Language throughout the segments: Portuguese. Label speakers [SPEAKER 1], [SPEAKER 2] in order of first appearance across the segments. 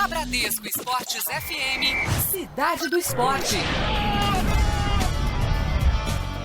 [SPEAKER 1] Na Bradesco Esportes FM, Cidade do Esporte.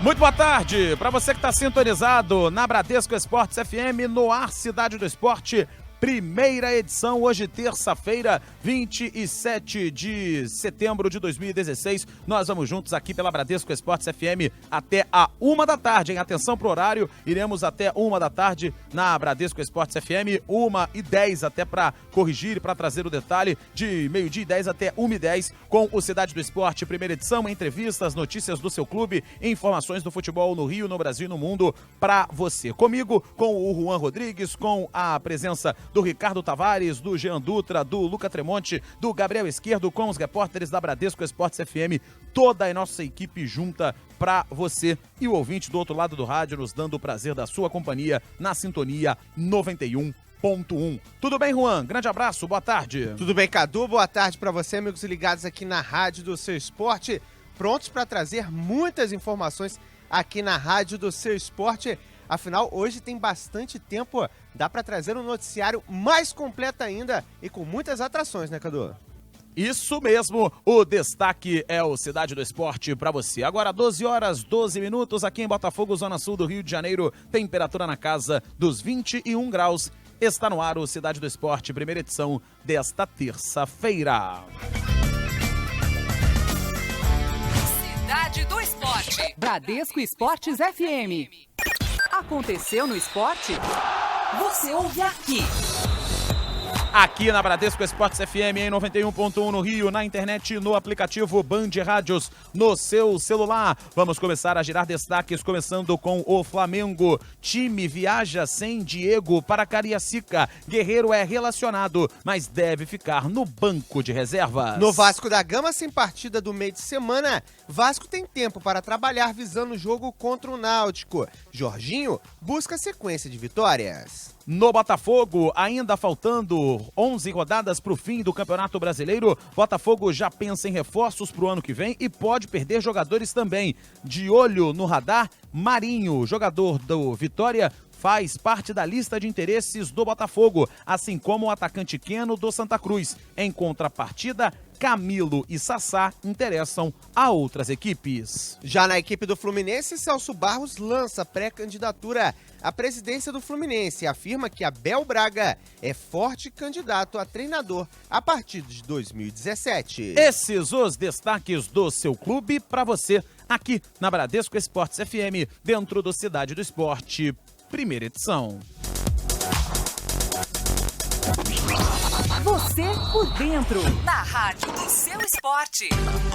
[SPEAKER 2] Muito boa tarde para você que está sintonizado na Bradesco Esportes FM, no ar Cidade do Esporte. Primeira edição, hoje terça-feira, 27 de setembro de 2016. Nós vamos juntos aqui pela Bradesco Esportes FM até a 1 da tarde, hein? Atenção pro horário, iremos até 1 da tarde na Bradesco Esportes FM, 1h10 até para corrigir e para trazer o detalhe, de meio-dia e 10 até 1h10 com o Cidade do Esporte. Primeira edição, entrevistas, notícias do seu clube, informações do futebol no Rio, no Brasil e no mundo para você. Comigo, com o Juan Rodrigues, com a presença do Ricardo Tavares, do Jean Dutra, do Luca Tremonti, do Gabriel Esquerdo, com os repórteres da Bradesco Esportes FM, toda a nossa equipe junta pra você e o ouvinte do outro lado do rádio, nos dando o prazer da sua companhia na sintonia 91.1. Tudo bem, Juan? Grande abraço, boa tarde.
[SPEAKER 3] Tudo bem, Cadu? Boa tarde pra você, amigos ligados aqui na Rádio do Seu Esporte, prontos pra trazer muitas informações aqui na Rádio do Seu Esporte. Afinal, hoje tem bastante tempo, dá para trazer um noticiário mais completo ainda e com muitas atrações, né, Cadu?
[SPEAKER 2] Isso mesmo, o destaque é o Cidade do Esporte para você. Agora 12 horas, 12 minutos, aqui em Botafogo, zona sul do Rio de Janeiro, temperatura na casa dos 21 graus. Está no ar o Cidade do Esporte, primeira edição desta terça-feira.
[SPEAKER 1] Cidade do Esporte. Bradesco Esportes FM. Aconteceu no esporte? Você ouve aqui.
[SPEAKER 2] Aqui na Bradesco Esportes FM em 91.1 no Rio, na internet, no aplicativo Band Rádios, no seu celular. Vamos começar a girar destaques, começando com o Flamengo. Time viaja sem Diego para Cariacica. Guerreiro é relacionado, mas deve ficar no banco de reservas.
[SPEAKER 3] No Vasco da Gama, sem partida do meio de semana, Vasco tem tempo para trabalhar visando o jogo contra o Náutico. Jorginho busca sequência de vitórias.
[SPEAKER 2] No Botafogo, ainda faltando 11 rodadas para o fim do Campeonato Brasileiro, Botafogo já pensa em reforços para o ano que vem e pode perder jogadores também. De olho no radar, Marinho, jogador do Vitória, faz parte da lista de interesses do Botafogo, assim como o atacante Queno do Santa Cruz. Em contrapartida, Camilo e Sassá interessam a outras equipes.
[SPEAKER 3] Já na equipe do Fluminense, Celso Barros lança pré-candidatura à presidência do Fluminense e afirma que Abel Braga é forte candidato a treinador a partir de 2017.
[SPEAKER 2] Esses os destaques do seu clube para você aqui na Bradesco Esportes FM, dentro do Cidade do Esporte, primeira edição.
[SPEAKER 1] Você por dentro, na Rádio do Seu Esporte.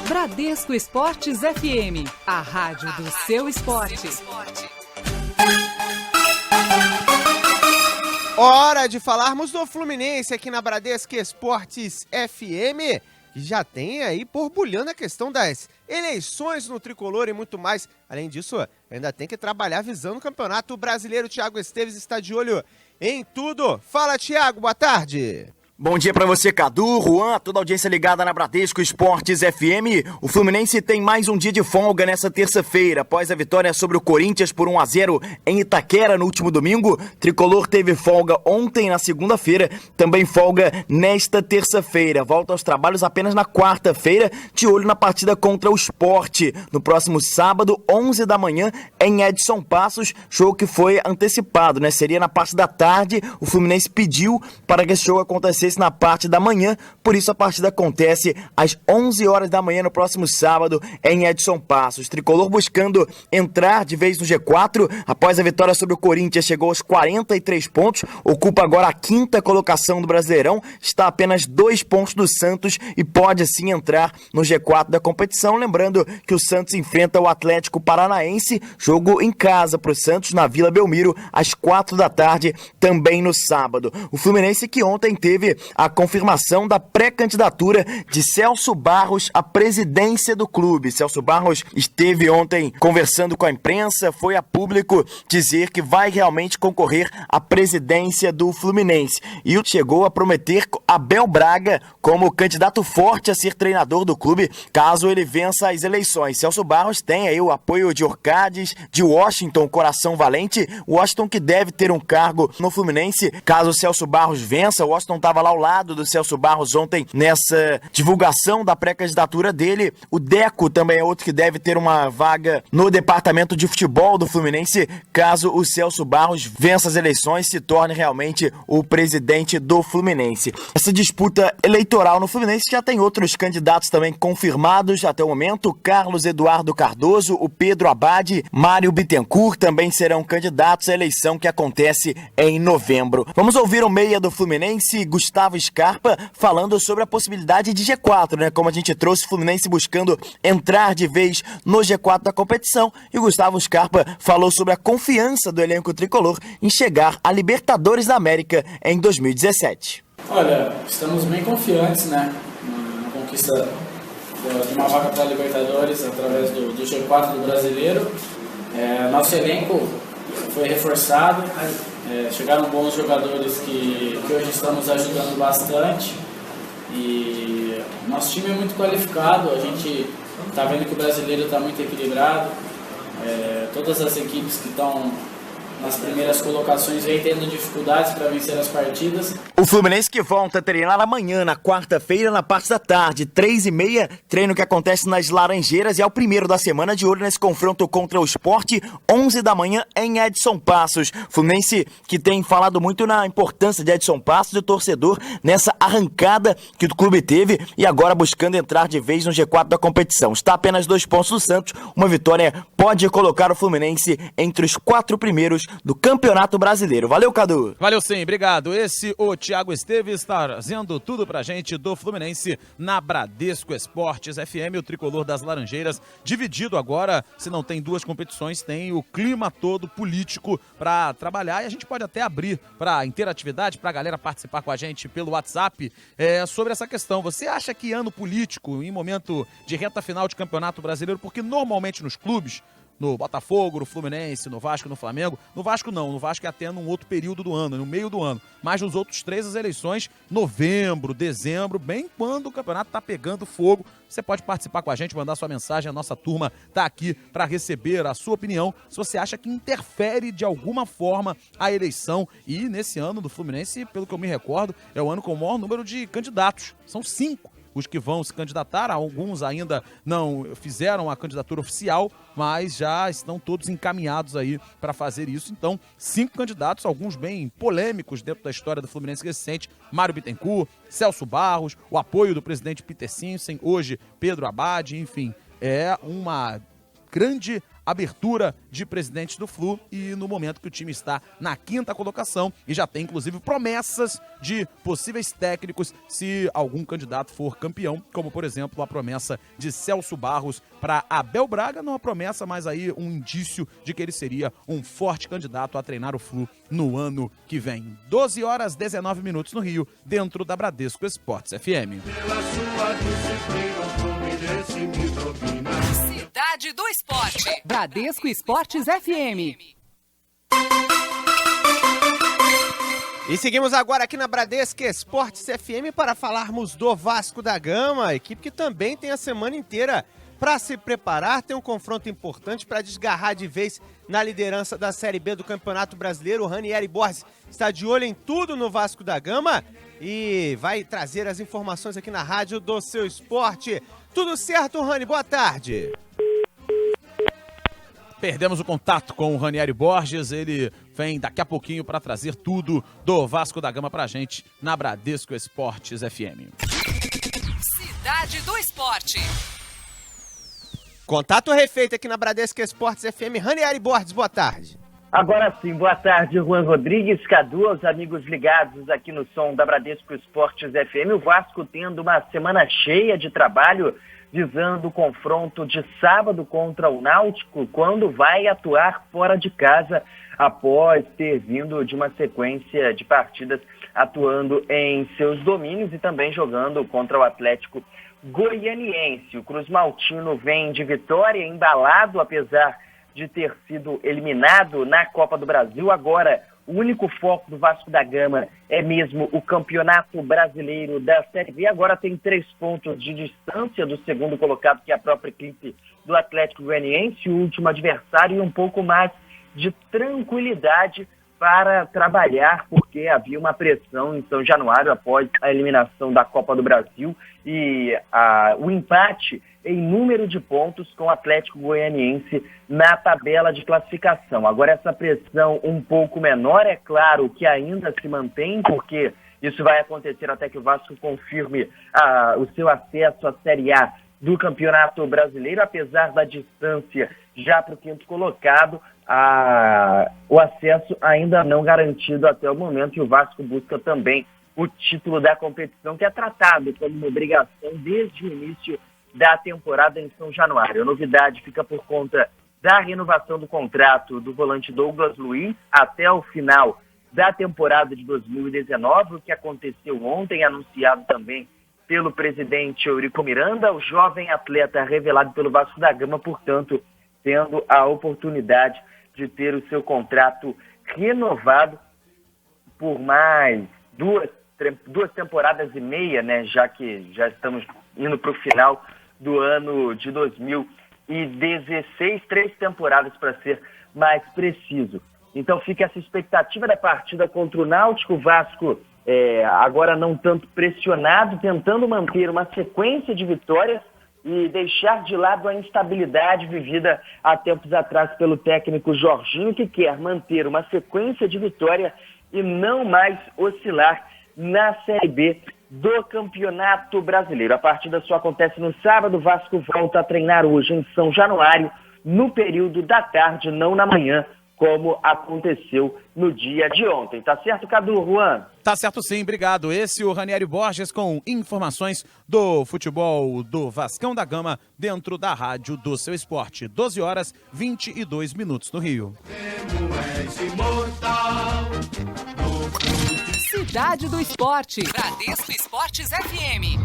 [SPEAKER 1] Bradesco Esportes FM, a rádio do seu esporte.
[SPEAKER 3] Hora de falarmos do Fluminense aqui na Bradesco Esportes FM, que já tem aí borbulhando a questão das eleições no Tricolor e muito mais. Além disso, ainda tem que trabalhar visando o Campeonato Brasileiro. Thiago Esteves está de olho em tudo. Fala, Thiago, boa tarde.
[SPEAKER 4] Bom dia pra você, Cadu, Juan, toda a audiência ligada na Bradesco Esportes FM. O Fluminense tem mais um dia de folga nessa terça-feira. Após a vitória sobre o Corinthians por 1-0 em Itaquera no último domingo, Tricolor teve folga ontem na segunda-feira, também folga nesta terça-feira. Volta aos trabalhos apenas na quarta-feira, de olho na partida contra o Sport. No próximo sábado, 11 da manhã, em Edson Passos, jogo que foi antecipado, né? Seria na parte da tarde. O Fluminense pediu para que esse jogo acontecesse na parte da manhã, por isso a partida acontece às 11 horas da manhã no próximo sábado em Edson Passos. Tricolor buscando entrar de vez no G4, após a vitória sobre o Corinthians chegou aos 43 pontos, ocupa agora a quinta colocação do Brasileirão, está a apenas 2 pontos do Santos e pode sim entrar no G4 da competição, lembrando que o Santos enfrenta o Atlético Paranaense, jogo em casa para o Santos na Vila Belmiro às 4 da tarde, também no sábado. O Fluminense que ontem teve a confirmação da pré-candidatura de Celso Barros à presidência do clube. Celso Barros esteve ontem conversando com a imprensa, foi a público dizer que vai realmente concorrer à presidência do Fluminense. E chegou a prometer Abel Braga como candidato forte a ser treinador do clube, caso ele vença as eleições. Celso Barros tem aí o apoio de Orcades, de Washington, coração valente. Washington que deve ter um cargo no Fluminense, caso Celso Barros vença. O Washington estava estava lá ao lado do Celso Barros ontem nessa divulgação da pré-candidatura dele. O Deco também é outro que deve ter uma vaga no departamento de futebol do Fluminense, caso o Celso Barros vença as eleições e se torne realmente o presidente do Fluminense. Essa disputa eleitoral no Fluminense já tem outros candidatos também confirmados até o momento. Carlos Eduardo Cardoso, o Pedro Abad, Mário Bittencourt também serão candidatos à eleição que acontece em novembro. Vamos ouvir o meia do Fluminense, Gustavo Scarpa, falando sobre a possibilidade de G4, né? Como a gente trouxe, o Fluminense buscando entrar de vez no G4 da competição, e o Gustavo Scarpa falou sobre a confiança do elenco tricolor em chegar à Libertadores da América em 2017.
[SPEAKER 5] Olha, estamos bem confiantes, né, na conquista de uma vaga para a Libertadores através do G4 do Brasileiro. Nosso elenco foi reforçado, chegaram bons jogadores que hoje estamos ajudando bastante, e nosso time é muito qualificado. A gente está vendo que o brasileiro está muito equilibrado, todas as equipes que estão nas primeiras colocações vem tendo dificuldades para vencer as partidas.
[SPEAKER 4] O Fluminense que volta a treinar amanhã, na quarta-feira, na parte da tarde, 3h30, treino que acontece nas Laranjeiras, e é o primeiro da semana, de olho nesse confronto contra o Sport, 11 da manhã em Edson Passos. Fluminense que tem falado muito na importância de Edson Passos, do torcedor, nessa arrancada que o clube teve, e agora buscando entrar de vez no G4 da competição. Está a apenas 2 pontos do Santos, uma vitória pode colocar o Fluminense entre os 4 primeiros do Campeonato Brasileiro. Valeu, Cadu!
[SPEAKER 2] Valeu sim, obrigado. O Thiago Esteves trazendo tudo pra gente do Fluminense na Bradesco Esportes FM, o tricolor das Laranjeiras, dividido agora, se não tem 2 competições, tem o clima todo político pra trabalhar, e a gente pode até abrir pra interatividade, pra galera participar com a gente pelo WhatsApp sobre essa questão. Você acha que ano político, em momento de reta final de Campeonato Brasileiro, porque normalmente nos clubes, no Botafogo, no Fluminense, no Vasco, no Flamengo. No Vasco não, no Vasco é até num outro período do ano, no meio do ano. Mas nos outros 3 as eleições, novembro, dezembro, bem quando o campeonato tá pegando fogo. Você pode participar com a gente, mandar sua mensagem, a nossa turma tá aqui para receber a sua opinião, se você acha que interfere de alguma forma a eleição. E nesse ano do Fluminense, pelo que eu me recordo, é o ano com o maior número de candidatos. São 5. Os que vão se candidatar, alguns ainda não fizeram a candidatura oficial, mas já estão todos encaminhados aí para fazer isso. Então, 5 candidatos, alguns bem polêmicos dentro da história do Fluminense recente: Mário Bittencourt, Celso Barros, o apoio do presidente Peter Simpson, hoje Pedro Abad, enfim, é uma grande abertura de presidente do Flu, e no momento que o time está na 5ª colocação, e já tem inclusive promessas de possíveis técnicos se algum candidato for campeão, como por exemplo a promessa de Celso Barros para Abel Braga. Não uma promessa, mas aí um indício de que ele seria um forte candidato a treinar o Flu no ano que vem. 12h19 no Rio, dentro da Bradesco Esportes FM.
[SPEAKER 1] Cidade do Esporte. Bradesco Esportes FM.
[SPEAKER 3] E seguimos agora aqui na Bradesco Esportes FM para falarmos do Vasco da Gama, equipe que também tem a semana inteira para se preparar. Tem um confronto importante para desgarrar de vez na liderança da Série B do Campeonato Brasileiro. O Ranieri Borges está de olho em tudo no Vasco da Gama e vai trazer as informações aqui na rádio do Seu Esporte. Tudo certo, Rani? Boa tarde.
[SPEAKER 2] Perdemos o contato com o Ranieri Borges, ele vem daqui a pouquinho para trazer tudo do Vasco da Gama pra gente na Bradesco Esportes FM.
[SPEAKER 1] Cidade do Esporte.
[SPEAKER 3] Contato refeito aqui na Bradesco Esportes FM. Ranieri Borges, boa tarde.
[SPEAKER 6] Agora sim, boa tarde, Juan Rodrigues, Cadu, aos amigos ligados aqui no som da Bradesco Esportes FM. O Vasco tendo uma semana cheia de trabalho, visando o confronto de sábado contra o Náutico, quando vai atuar fora de casa, após ter vindo de uma sequência de partidas atuando em seus domínios e também jogando contra o Atlético Goianiense. O Cruz Maltino vem de vitória, embalado, apesar de ter sido eliminado na Copa do Brasil. Agora, o único foco do Vasco da Gama é mesmo o Campeonato Brasileiro da Série B. Agora tem 3 pontos de distância do segundo colocado, que é a própria equipe do Atlético Goianiense, o último adversário, e um pouco mais de tranquilidade para trabalhar, porque havia uma pressão em São Januário após a eliminação da Copa do Brasil e o empate em número de pontos com o Atlético Goianiense na tabela de classificação. Agora essa pressão um pouco menor, é claro que ainda se mantém, porque isso vai acontecer até que o Vasco confirme o seu acesso à Série A do Campeonato Brasileiro, apesar da distância já para o 5º colocado, o acesso ainda não garantido até o momento, e o Vasco busca também o título da competição, que é tratado como uma obrigação desde o início da temporada em São Januário. A novidade fica por conta da renovação do contrato do volante Douglas Luiz até o final da temporada de 2019, o que aconteceu ontem, anunciado também pelo presidente Eurico Miranda, o jovem atleta revelado pelo Vasco da Gama, portanto, tendo a oportunidade de ter o seu contrato renovado por mais duas temporadas e meia, né, já que já estamos indo para o final do ano de 2016, 3 temporadas para ser mais preciso. Então fica essa expectativa da partida contra o Náutico. O Vasco agora não tanto pressionado, tentando manter uma sequência de vitórias e deixar de lado a instabilidade vivida há tempos atrás pelo técnico Jorginho, que quer manter uma sequência de vitória e não mais oscilar na Série B do Campeonato Brasileiro. A partida só acontece no sábado. O Vasco volta a treinar hoje em São Januário, no período da tarde, não na manhã, como aconteceu no dia de ontem. Tá certo, Cadu, Juan?
[SPEAKER 2] Tá certo sim, obrigado. Esse é o Ranieri Borges com informações do futebol do Vascão da Gama dentro da rádio do seu esporte. 12h22 no Rio.
[SPEAKER 1] Cidade do Esporte. Bradesco Esportes FM.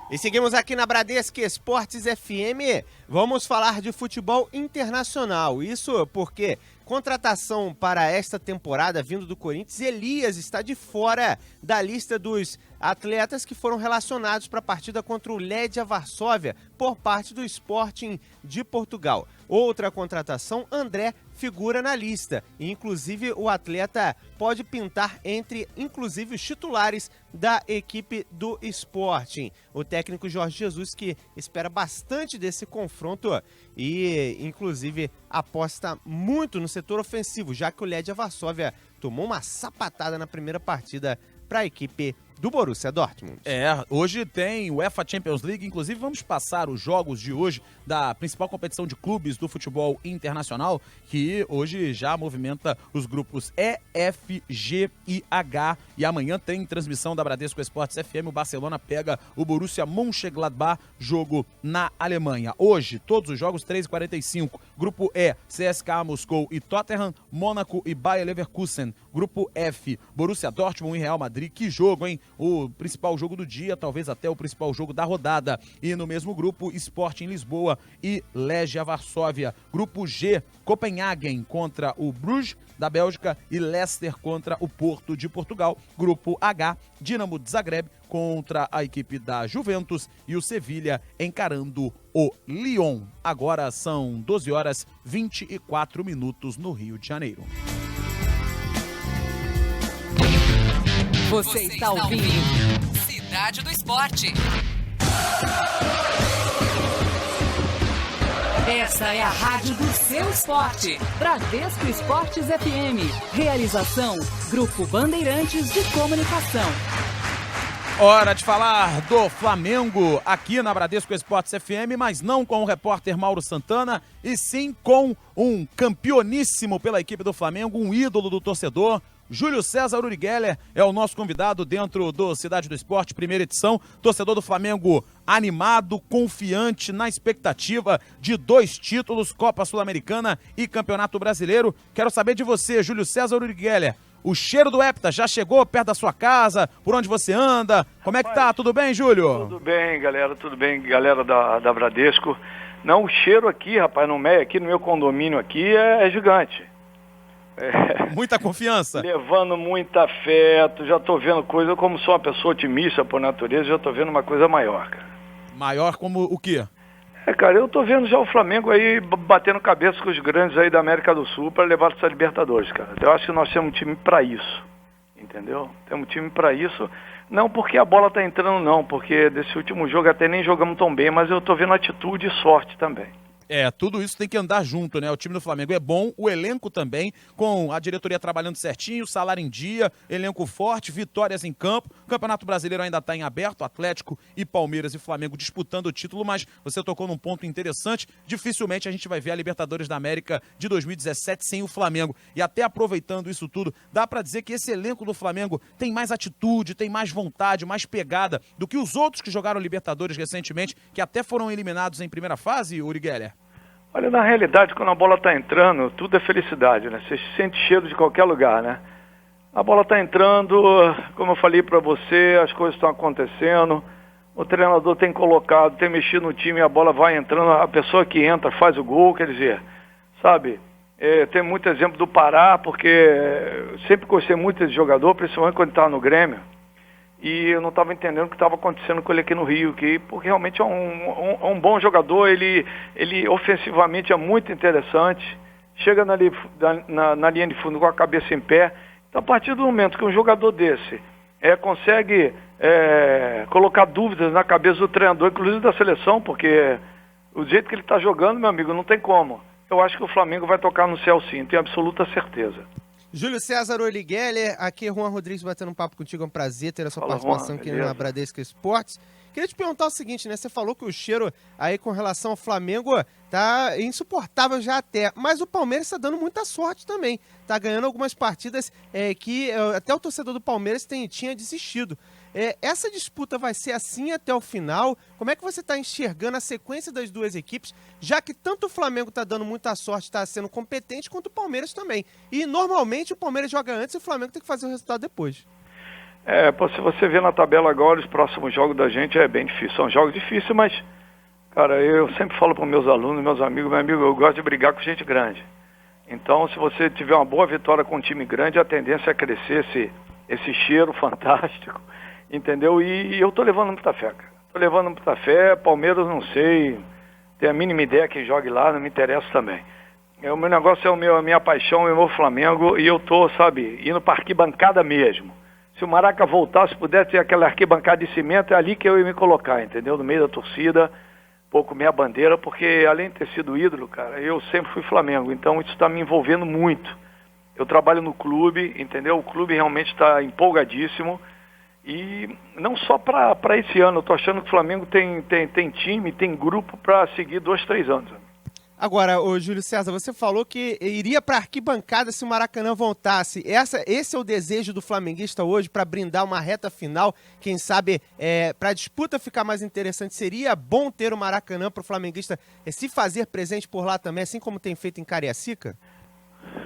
[SPEAKER 3] E seguimos aqui na Bradesco Esportes FM. Vamos falar de futebol internacional. Isso porque contratação para esta temporada vindo do Corinthians, Elias está de fora da lista dos atletas que foram relacionados para a partida contra o Legia Varsóvia por parte do Sporting de Portugal. Outra contratação, André, figura na lista. E, inclusive, o atleta pode pintar entre, inclusive, os titulares da equipe do Sporting. O técnico Jorge Jesus, que espera bastante desse confronto e, inclusive, aposta muito no setor ofensivo, já que o Legia Varsóvia tomou uma sapatada na primeira partida para a equipe do Borussia Dortmund.
[SPEAKER 2] Hoje tem UEFA Champions League, inclusive vamos passar os jogos de hoje da principal competição de clubes do futebol internacional, que hoje já movimenta os grupos E, F, G e H, e amanhã tem transmissão da Bradesco Esportes FM, o Barcelona pega o Borussia Mönchengladbach, jogo na Alemanha. Hoje, todos os jogos 3h45, grupo E, CSKA Moscou e Tottenham, Mônaco e Bayer Leverkusen. Grupo F, Borussia Dortmund e Real Madrid, que jogo, hein? O principal jogo do dia, talvez até o principal jogo da rodada. E no mesmo grupo, Sporting Lisboa e Legia Varsóvia. Grupo G, Copenhagen contra o Bruges da Bélgica e Leicester contra o Porto de Portugal. Grupo H, Dinamo de Zagreb contra a equipe da Juventus e o Sevilha encarando o Lyon. Agora são 12h24 no Rio de Janeiro.
[SPEAKER 1] Você está ouvindo Cidade do Esporte. Essa é a rádio do seu esporte. Bradesco Esportes FM. Realização, Grupo Bandeirantes de Comunicação.
[SPEAKER 2] Hora de falar do Flamengo aqui na Bradesco Esportes FM, mas não com o repórter Mauro Santana, e sim com um campeoníssimo pela equipe do Flamengo, um ídolo do torcedor. Júlio César Uri Geller é o nosso convidado dentro do Cidade do Esporte, primeira edição. Torcedor do Flamengo animado, confiante, na expectativa de 2 títulos, Copa Sul-Americana e Campeonato Brasileiro. Quero saber de você, Júlio César Uri Geller. O cheiro do Hepta já chegou perto da sua casa? Por onde você anda? Como é que tá? Tudo bem, Júlio?
[SPEAKER 7] Tudo bem, galera da Bradesco. Não, o cheiro aqui, rapaz, aqui no meu condomínio aqui é gigante.
[SPEAKER 2] Muita confiança.
[SPEAKER 7] Levando muito afeto, já tô vendo coisa, como sou uma pessoa otimista por natureza, já tô vendo uma coisa maior, cara.
[SPEAKER 2] Maior como o quê?
[SPEAKER 7] Cara, eu tô vendo já o Flamengo aí batendo cabeça com os grandes aí da América do Sul para levar essa Libertadores, cara. Eu acho que nós temos um time para isso, entendeu? Temos um time para isso, não porque a bola tá entrando não, porque desse último jogo até nem jogamos tão bem, mas eu tô vendo atitude e sorte também.
[SPEAKER 2] Tudo isso tem que andar junto, né? O time do Flamengo é bom, o elenco também, com a diretoria trabalhando certinho, salário em dia, elenco forte, vitórias em campo. O Campeonato Brasileiro ainda está em aberto, Atlético e Palmeiras e Flamengo disputando o título, mas você tocou num ponto interessante. Dificilmente a gente vai ver a Libertadores da América de 2017 sem o Flamengo. E até aproveitando isso tudo, dá para dizer que esse elenco do Flamengo tem mais atitude, tem mais vontade, mais pegada do que os outros que jogaram Libertadores recentemente, que até foram eliminados em primeira fase, Uri Geller.
[SPEAKER 7] Olha, na realidade, quando a bola está entrando, tudo é felicidade, né? Você sente cheiro de qualquer lugar, né? A bola está entrando, como eu falei para você, as coisas estão acontecendo, o treinador tem colocado, tem mexido no time, a bola vai entrando, a pessoa que entra faz o gol, quer dizer, sabe? Tem muito exemplo do Pará, porque sempre gostei muito desse jogador, principalmente quando estava no Grêmio. E eu não estava entendendo o que estava acontecendo com ele aqui no Rio, porque realmente é um bom jogador, ele ofensivamente é muito interessante, chega na linha de fundo com a cabeça em pé. Então, a partir do momento que um jogador desse consegue colocar dúvidas na cabeça do treinador, inclusive da seleção, porque o jeito que ele está jogando, meu amigo, não tem como. Eu acho que o Flamengo vai tocar no céu sim, tenho absoluta certeza.
[SPEAKER 3] Júlio César, Uri Geller, aqui Juan Rodrigues batendo um papo contigo, é um prazer ter a sua participação aqui na Bradesco Esportes. Queria te perguntar o seguinte, né? Você falou que o cheiro aí com relação ao Flamengo tá insuportável já até, mas o Palmeiras está dando muita sorte também. Tá ganhando algumas partidas que até o torcedor do Palmeiras tinha desistido. Essa disputa vai ser assim até o final? Como é que você está enxergando a sequência das duas equipes, já que tanto o Flamengo está dando muita sorte, está sendo competente, quanto o Palmeiras também? E normalmente o Palmeiras joga antes e o Flamengo tem que fazer o resultado depois.
[SPEAKER 7] Se você vê na tabela agora, os próximos jogos da gente é bem difícil. São jogos difíceis, mas, cara, eu sempre falo para meus alunos, meus amigos, meu amigo, eu gosto de brigar com gente grande. Então, se você tiver uma boa vitória com um time grande, a tendência é crescer esse cheiro fantástico, entendeu? E eu tô levando muita fé, cara. Tô levando muita fé, Palmeiras não sei, tenho a mínima ideia quem jogue lá, não me interessa também. O meu negócio é a minha paixão, é o meu Flamengo, e eu tô, sabe, indo para arquibancada mesmo. Se o Maraca voltar, se puder ter aquela arquibancada de cimento, é ali que eu ia me colocar, entendeu? No meio da torcida, com minha bandeira, porque além de ter sido ídolo, cara, eu sempre fui Flamengo, então isso está me envolvendo muito. Eu trabalho no clube, entendeu? O clube realmente está empolgadíssimo, e não só para esse ano, eu tô achando que o Flamengo tem time, tem grupo para seguir 2, 3 anos.
[SPEAKER 3] Agora, ô Júlio César, você falou que iria para arquibancada se o Maracanã voltasse. Esse é o desejo do flamenguista hoje para brindar uma reta final? Quem sabe para a disputa ficar mais interessante, seria bom ter o Maracanã para o flamenguista se fazer presente por lá também, assim como tem feito em Cariacica?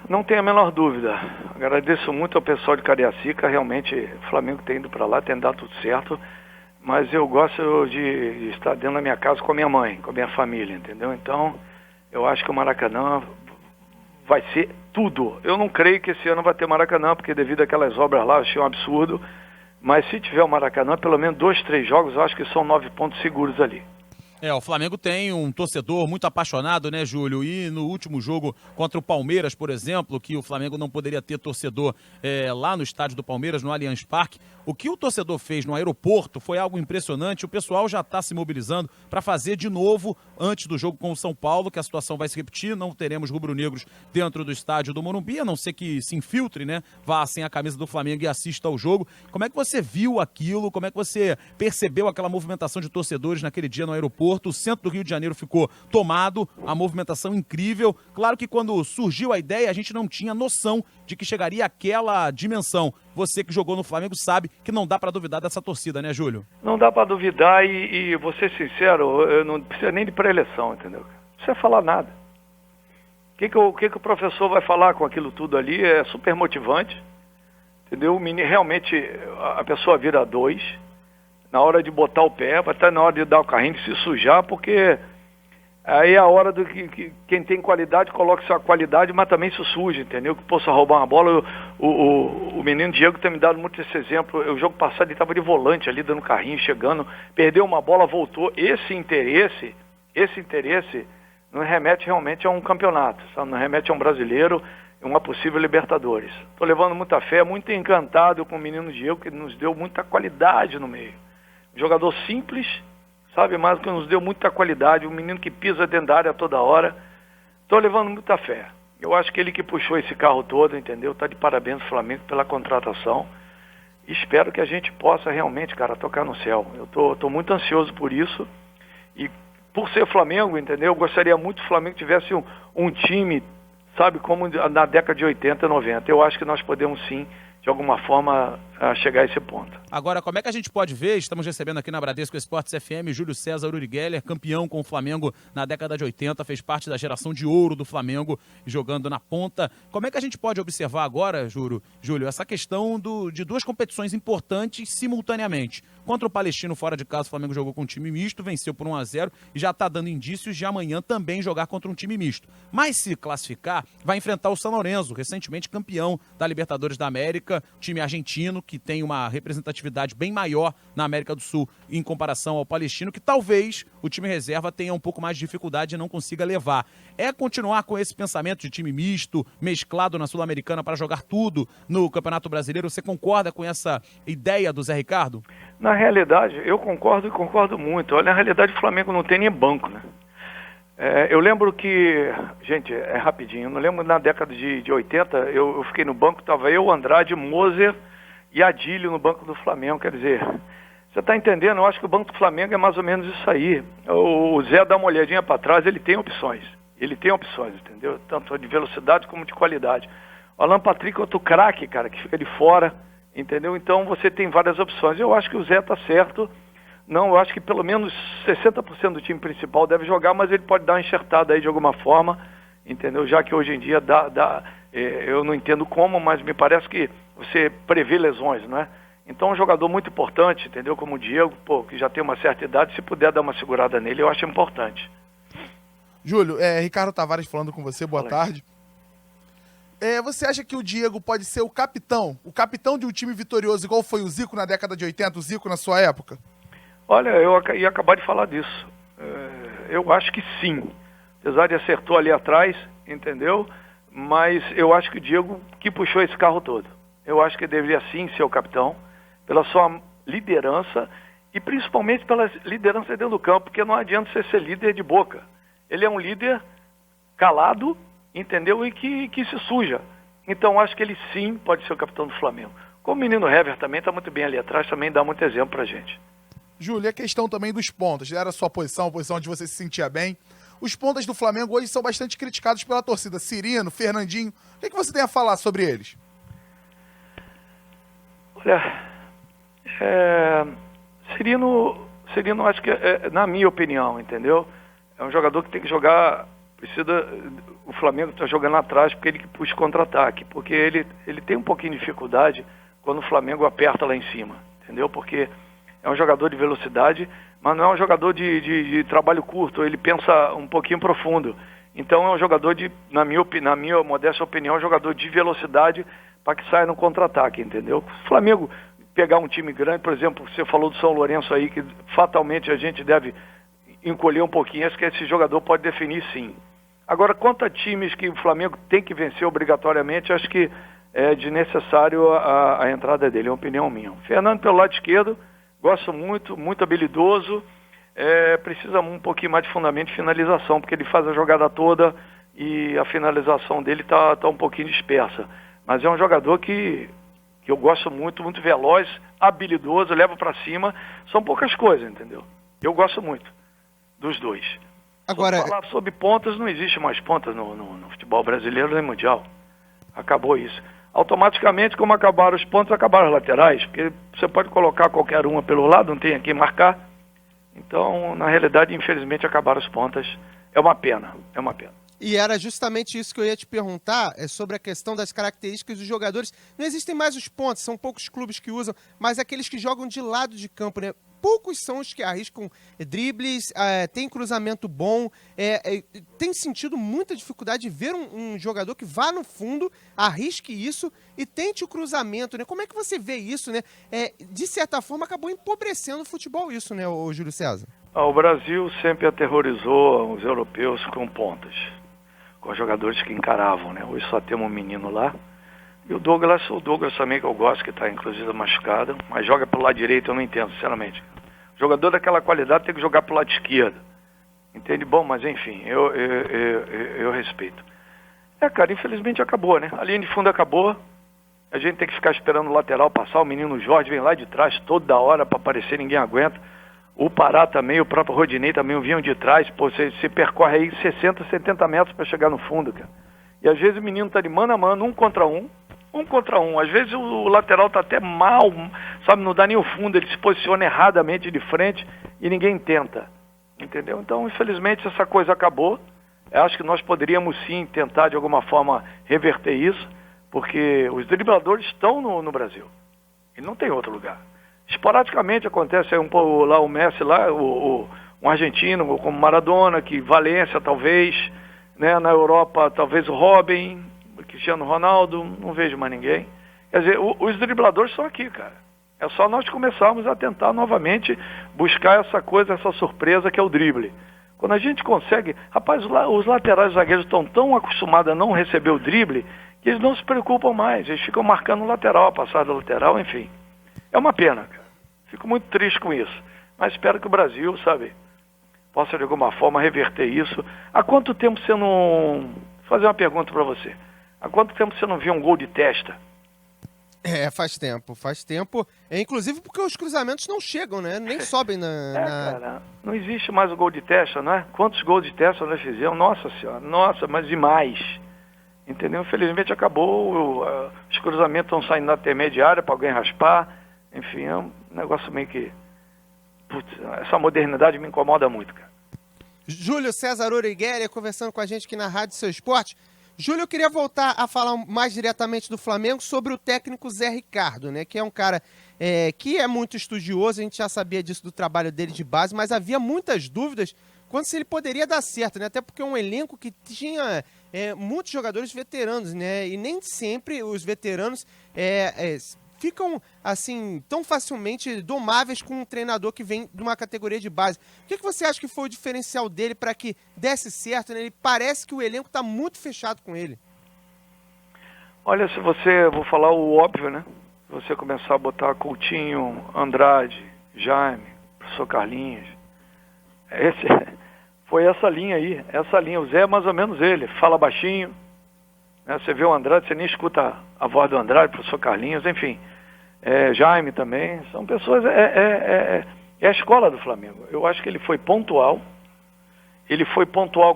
[SPEAKER 7] Não tenho a menor dúvida. Agradeço muito ao pessoal de Cariacica. Realmente o Flamengo tem ido para lá, tem dado tudo certo. Mas eu gosto de estar dentro da minha casa com a minha mãe, com a minha família, entendeu? Então, eu acho que o Maracanã vai ser tudo. Eu não creio que esse ano vai ter Maracanã, porque devido àquelas obras lá, eu achei um absurdo. Mas se tiver o Maracanã, pelo menos 2, 3 jogos, eu acho que são 9 pontos seguros ali.
[SPEAKER 2] O Flamengo tem um torcedor muito apaixonado, né, Júlio? E no último jogo contra o Palmeiras, por exemplo, que o Flamengo não poderia ter torcedor lá no estádio do Palmeiras, no Allianz Parque, o que o torcedor fez no aeroporto foi algo impressionante. O pessoal já está se mobilizando para fazer de novo antes do jogo com o São Paulo, que a situação vai se repetir. Não teremos rubro-negros dentro do estádio do Morumbi, a não ser que se infiltre, né? Vá sem a camisa do Flamengo e assista ao jogo. Como é que você viu aquilo? Como é que você percebeu aquela movimentação de torcedores naquele dia no aeroporto? O centro do Rio de Janeiro ficou tomado, a movimentação incrível. Claro que quando surgiu a ideia, a gente não tinha noção de que chegaria àquela dimensão. Você que jogou no Flamengo sabe que não dá para duvidar dessa torcida, né, Júlio?
[SPEAKER 7] Não dá para duvidar e vou ser sincero, eu não precisa nem de pré-eleição, entendeu? Não precisa falar nada. O que o professor vai falar com aquilo tudo ali é super motivante, entendeu? Realmente a pessoa vira 2, na hora de botar o pé, até na hora de dar o carrinho, de se sujar, porque aí é a hora do que quem tem qualidade coloca sua qualidade, mas também se suja, entendeu? Que possa roubar uma bola. O menino Diego tem me dado muito esse exemplo. O jogo passado ele estava de volante ali, dando carrinho, chegando, perdeu uma bola, voltou. Esse interesse esse interesse não remete realmente a um campeonato, sabe? Não remete a um brasileiro, uma possível Libertadores. Estou levando muita fé, muito encantado com o menino Diego, que nos deu muita qualidade no meio. Um jogador simples, sabe, mas que nos deu muita qualidade, um menino que pisa dentro da área toda hora. Estou levando muita fé. Eu acho que ele que puxou esse carro todo, entendeu? Está de parabéns ao Flamengo pela contratação. E espero que a gente possa realmente, cara, tocar no céu. Eu tô muito ansioso por isso. E por ser Flamengo, entendeu? Eu gostaria muito que o Flamengo tivesse um time, sabe, como na década de 80 e 90. Eu acho que nós podemos sim, de alguma forma, chegar a esse ponto.
[SPEAKER 2] Agora, como é que a gente pode ver? Estamos recebendo aqui na Bradesco Esportes FM Júlio César Uri Geller, campeão com o Flamengo na década de 80, fez parte da geração de ouro do Flamengo, jogando na ponta. Como é que a gente pode observar agora, Júlio, essa questão de duas competições importantes simultaneamente? Contra o Palestino fora de casa, o Flamengo jogou com um time misto, venceu por 1-0 e já está dando indícios de amanhã também jogar contra um time misto. Mas se classificar, vai enfrentar o São Lourenço, recentemente campeão da Libertadores da América, time argentino que tem uma representatividade bem maior na América do Sul em comparação ao Palestino, que talvez o time reserva tenha um pouco mais de dificuldade e não consiga levar. É continuar com esse pensamento de time misto, mesclado na Sul-Americana para jogar tudo no Campeonato Brasileiro? Você concorda com essa ideia do Zé Ricardo?
[SPEAKER 7] Na realidade, eu concordo e concordo muito. Olha, na realidade o Flamengo não tem nem banco, né? Eu lembro que, gente, é rapidinho, eu não lembro na década de 80, eu fiquei no banco, estava eu, Andrade, Moser e Adílio no banco do Flamengo, quer dizer, você está entendendo? Eu acho que o banco do Flamengo é mais ou menos isso aí. O Zé dá uma olhadinha para trás, ele tem opções, entendeu? Tanto de velocidade como de qualidade. O Alan Patrick é outro craque, cara, que fica de fora, entendeu? Então você tem várias opções. Eu acho que o Zé está certo. Não, eu acho que pelo menos 60% do time principal deve jogar, mas ele pode dar uma enxertada aí de alguma forma, entendeu? Já que hoje em dia eu não entendo como, mas me parece que você prevê lesões, não é? Então é um jogador muito importante, entendeu? Como o Diego, que já tem uma certa idade, se puder dar uma segurada nele, eu acho importante.
[SPEAKER 8] Júlio, Ricardo Tavares falando com você, boa tarde. Você acha que o Diego pode ser o capitão de um time vitorioso, igual foi o Zico na década de 80, o Zico na sua época?
[SPEAKER 7] Olha, eu ia acabar de falar disso. Eu acho que sim. Apesar de acertou ali atrás, entendeu? Mas eu acho que o Diego que puxou esse carro todo. Eu acho que ele deveria sim ser o capitão, pela sua liderança e principalmente pela liderança dentro do campo, porque não adianta você ser líder de boca. Ele é um líder calado, entendeu? E que se suja. Então acho que ele sim pode ser o capitão do Flamengo. Como o menino Hever também está muito bem ali atrás, também dá muito exemplo pra gente.
[SPEAKER 8] Júlio, a questão também dos pontas, era a sua posição, a posição onde você se sentia bem. Os pontas do Flamengo hoje são bastante criticados pela torcida. Cirino, Fernandinho, o que você tem a falar sobre eles?
[SPEAKER 7] Olha, Cirino acho que, na minha opinião, entendeu? É um jogador que tem que jogar, o Flamengo está jogando atrás porque ele que puxa contra-ataque, porque ele tem um pouquinho de dificuldade quando o Flamengo aperta lá em cima, entendeu? Porque é um jogador de velocidade, mas não é um jogador de trabalho curto, ele pensa um pouquinho profundo. Então é um jogador na minha modesta opinião, é um jogador de velocidade para que saia no contra-ataque, entendeu? O Flamengo pegar um time grande, por exemplo, você falou do São Lourenço aí, que fatalmente a gente deve encolher um pouquinho, acho que esse jogador pode definir sim. Agora, quanto a times que o Flamengo tem que vencer obrigatoriamente, acho que é desnecessário a entrada dele, é uma opinião minha. Fernando pelo lado esquerdo, gosto muito, muito habilidoso, precisa um pouquinho mais de fundamento de finalização, porque ele faz a jogada toda e a finalização dele tá um pouquinho dispersa. Mas é um jogador que eu gosto muito, muito veloz, habilidoso, leva para cima, são poucas coisas, entendeu? Eu gosto muito dos dois.
[SPEAKER 3] Agora,
[SPEAKER 7] falar sobre pontas, não existe mais pontas no futebol brasileiro nem mundial. Acabou isso. Automaticamente, como acabaram os pontos, acabaram as laterais, porque você pode colocar qualquer uma pelo lado, não tem a quem marcar. Então, na realidade, infelizmente, acabaram as pontas. É uma pena.
[SPEAKER 3] E era justamente isso que eu ia te perguntar, sobre a questão das características dos jogadores. Não existem mais os pontos, são poucos clubes que usam, mas aqueles que jogam de lado de campo, né? Poucos são os que arriscam dribles, tem cruzamento bom, tem sentido muita dificuldade de ver um jogador que vá no fundo, arrisque isso e tente o cruzamento, né? Como é que você vê isso, né? De certa forma, acabou empobrecendo o futebol isso, né, o Júlio César?
[SPEAKER 7] O Brasil sempre aterrorizou os europeus com pontas, com jogadores que encaravam, né? Hoje só temos um menino lá. E o Douglas também, que eu gosto, que está inclusive machucado, mas joga pelo lado direito, eu não entendo, sinceramente. Jogador daquela qualidade tem que jogar pelo lado esquerdo. Entende? Bom, mas enfim, eu respeito. Cara, infelizmente acabou, né? A linha de fundo acabou. A gente tem que ficar esperando o lateral passar. O menino Jorge vem lá de trás toda hora para aparecer, ninguém aguenta. O Pará também, o próprio Rodinei também vinham de trás. Pô, você percorre aí 60, 70 metros para chegar no fundo, cara. E às vezes o menino tá de mano a mano, um contra um. Às vezes o lateral tá até mal, sabe, não dá nem o fundo, ele se posiciona erradamente de frente e ninguém tenta, entendeu? Então, infelizmente, essa coisa acabou. Eu acho que nós poderíamos sim tentar de alguma forma reverter isso, porque os dribladores estão no Brasil e não tem outro lugar. Esporadicamente acontece aí lá o Messi, lá, um argentino como Maradona, que Valência talvez, né, na Europa talvez o Robin, Cristiano Ronaldo, não vejo mais ninguém. Quer dizer, os dribladores estão aqui, cara. É só nós começarmos a tentar novamente buscar essa coisa, essa surpresa que é o drible. Quando a gente consegue... Rapaz, os laterais zagueiros estão tão acostumados a não receber o drible que eles não se preocupam mais. Eles ficam marcando o lateral, a passada lateral, enfim. É uma pena, cara. Fico muito triste com isso. Mas espero que o Brasil, sabe, possa de alguma forma reverter isso. Há quanto tempo você não... Vou fazer uma pergunta para você. Há quanto tempo você não viu um gol de testa?
[SPEAKER 3] Faz tempo. Inclusive porque os cruzamentos não chegam, né? Nem sobem
[SPEAKER 7] Cara, não existe mais o gol de testa, não é? Quantos gols de testa nós fizemos? Nossa Senhora, nossa, mas demais. Entendeu? Infelizmente acabou, os cruzamentos estão saindo na intermediária para alguém raspar. Enfim, é um negócio meio que... Putz, essa modernidade me incomoda muito, cara.
[SPEAKER 3] Júlio César Uriguelia conversando com a gente aqui na Rádio Seu Esporte. Júlio, eu queria voltar a falar mais diretamente do Flamengo sobre o técnico Zé Ricardo, né? Que é um cara que é muito estudioso, a gente já sabia disso do trabalho dele de base, mas havia muitas dúvidas quanto se ele poderia dar certo, né? Até porque é um elenco que tinha muitos jogadores veteranos, né? E nem sempre os veteranos ficam, assim, tão facilmente domáveis com um treinador que vem de uma categoria de base. O que você acha que foi o diferencial dele para que desse certo, né? Ele parece que o elenco está muito fechado com ele.
[SPEAKER 7] Olha, vou falar o óbvio, né? Se você começar a botar Coutinho, Andrade, Jaime, professor Carlinhos, foi essa linha aí, o Zé é mais ou menos ele, fala baixinho, né? Você vê o Andrade, você nem escuta a voz do Andrade, professor Carlinhos, enfim, Jaime também, são pessoas, é a escola do Flamengo. Eu acho que ele foi pontual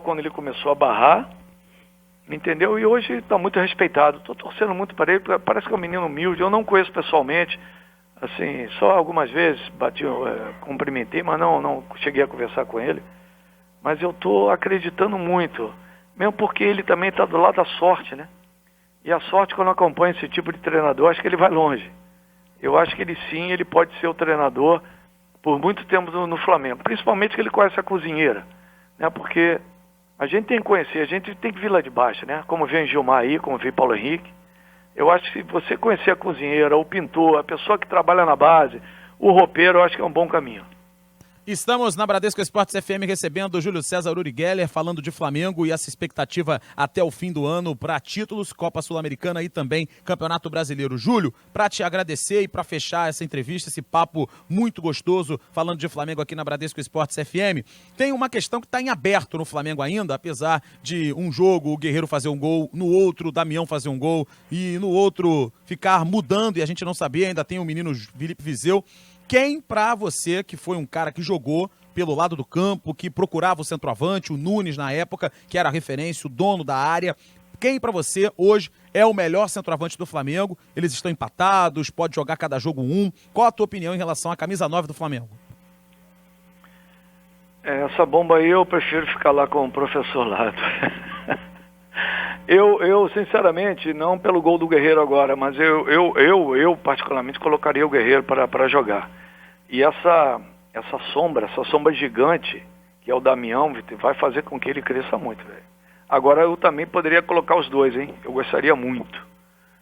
[SPEAKER 7] quando ele começou a barrar, entendeu? E hoje está muito respeitado, estou torcendo muito para ele, parece que é um menino humilde, eu não conheço pessoalmente, assim, só algumas vezes cumprimentei, mas não cheguei a conversar com ele, mas eu estou acreditando muito, mesmo porque ele também está do lado da sorte, né? E a sorte, quando acompanha esse tipo de treinador, acho que ele vai longe. Eu acho que ele pode ser o treinador por muito tempo no Flamengo, principalmente que ele conhece a cozinheira, né? Porque a gente tem que conhecer, a gente tem que vir lá de baixo, né? Como vem Gilmar aí, como vem Paulo Henrique. Eu acho que se você conhecer a cozinheira, o pintor, a pessoa que trabalha na base, o roupeiro, eu acho que é um bom caminho.
[SPEAKER 2] Estamos na Bradesco Esportes FM recebendo o Júlio César Uriguelia, falando de Flamengo e essa expectativa até o fim do ano para títulos, Copa Sul-Americana e também Campeonato Brasileiro. Júlio, para te agradecer e para fechar essa entrevista, esse papo muito gostoso, falando de Flamengo aqui na Bradesco Esportes FM, tem uma questão que está em aberto no Flamengo ainda, apesar de um jogo o Guerreiro fazer um gol, no outro o Damião fazer um gol e no outro ficar mudando e a gente não sabia, ainda tem o menino Felipe Viseu. Quem, pra você, que foi um cara que jogou pelo lado do campo, que procurava o centroavante, o Nunes na época, que era a referência, o dono da área, quem pra você hoje é o melhor centroavante do Flamengo? Eles estão empatados, pode jogar cada jogo um. Qual a tua opinião em relação à camisa 9 do Flamengo?
[SPEAKER 7] Essa bomba aí eu prefiro ficar lá com o professor Lado. Eu, sinceramente, não pelo gol do Guerreiro agora, mas eu particularmente colocaria o Guerreiro para jogar. E essa sombra gigante, que é o Damião, vai fazer com que ele cresça muito, velho. Agora eu também poderia colocar os dois, hein? Eu gostaria muito.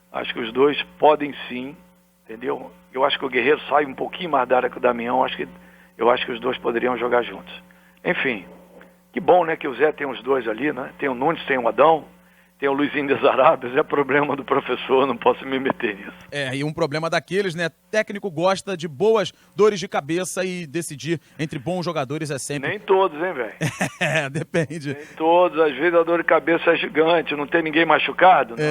[SPEAKER 7] Acho que os dois podem sim, entendeu? Eu acho que o Guerreiro sai um pouquinho mais da área que o Damião, acho que eu acho que os dois poderiam jogar juntos. Enfim, que bom, né, que o Zé tem os dois ali, né? Tem o Nunes, tem o Adão, tem o Luizinho das Arábias, é problema do professor, não posso me meter nisso.
[SPEAKER 2] E um problema daqueles, né? Técnico gosta de boas dores de cabeça e decidir entre bons jogadores é sempre...
[SPEAKER 7] Nem todos, hein, velho?
[SPEAKER 2] Depende.
[SPEAKER 7] Nem todos, às vezes a dor de cabeça é gigante, não tem ninguém machucado, não.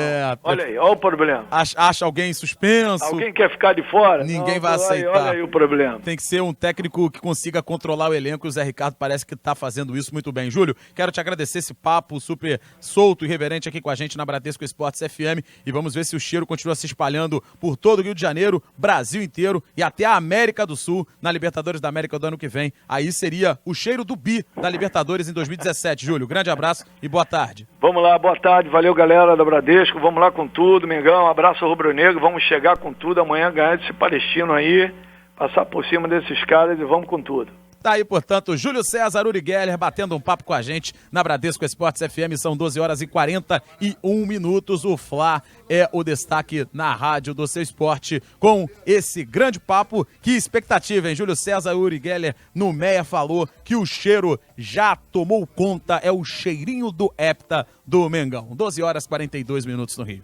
[SPEAKER 7] Olha aí, olha o problema.
[SPEAKER 2] Acha alguém suspenso.
[SPEAKER 7] Alguém quer ficar de fora?
[SPEAKER 2] Ninguém vai aceitar.
[SPEAKER 7] Olha aí o problema.
[SPEAKER 2] Tem que ser um técnico que consiga controlar o elenco e o Zé Ricardo parece que tá fazendo isso muito bem. Júlio, quero te agradecer esse papo super solto e irreverente aqui com a gente na Bradesco Esportes FM e vamos ver se o cheiro continua se espalhando por todo o Rio de Janeiro, Brasil inteiro e até a América do Sul na Libertadores da América do ano que vem. Aí seria o cheiro do bi da Libertadores em 2017. Júlio, grande abraço e boa tarde.
[SPEAKER 7] Vamos lá, boa tarde, valeu galera da Bradesco, vamos lá com tudo, Mengão, abraço rubro-negro, vamos chegar com tudo amanhã, ganhar desse Palestino aí, passar por cima desses caras e vamos com tudo.
[SPEAKER 2] Tá aí, portanto, Júlio César, Uri Geller, batendo um papo com a gente na Bradesco Esportes FM. São 12 horas e 41 minutos. O Fla é o destaque na rádio do seu esporte com esse grande papo. Que expectativa, hein? Júlio César, Uri Geller no Meia falou que o cheiro já tomou conta. É o cheirinho do hepta do Mengão. 12 horas e 42 minutos no Rio.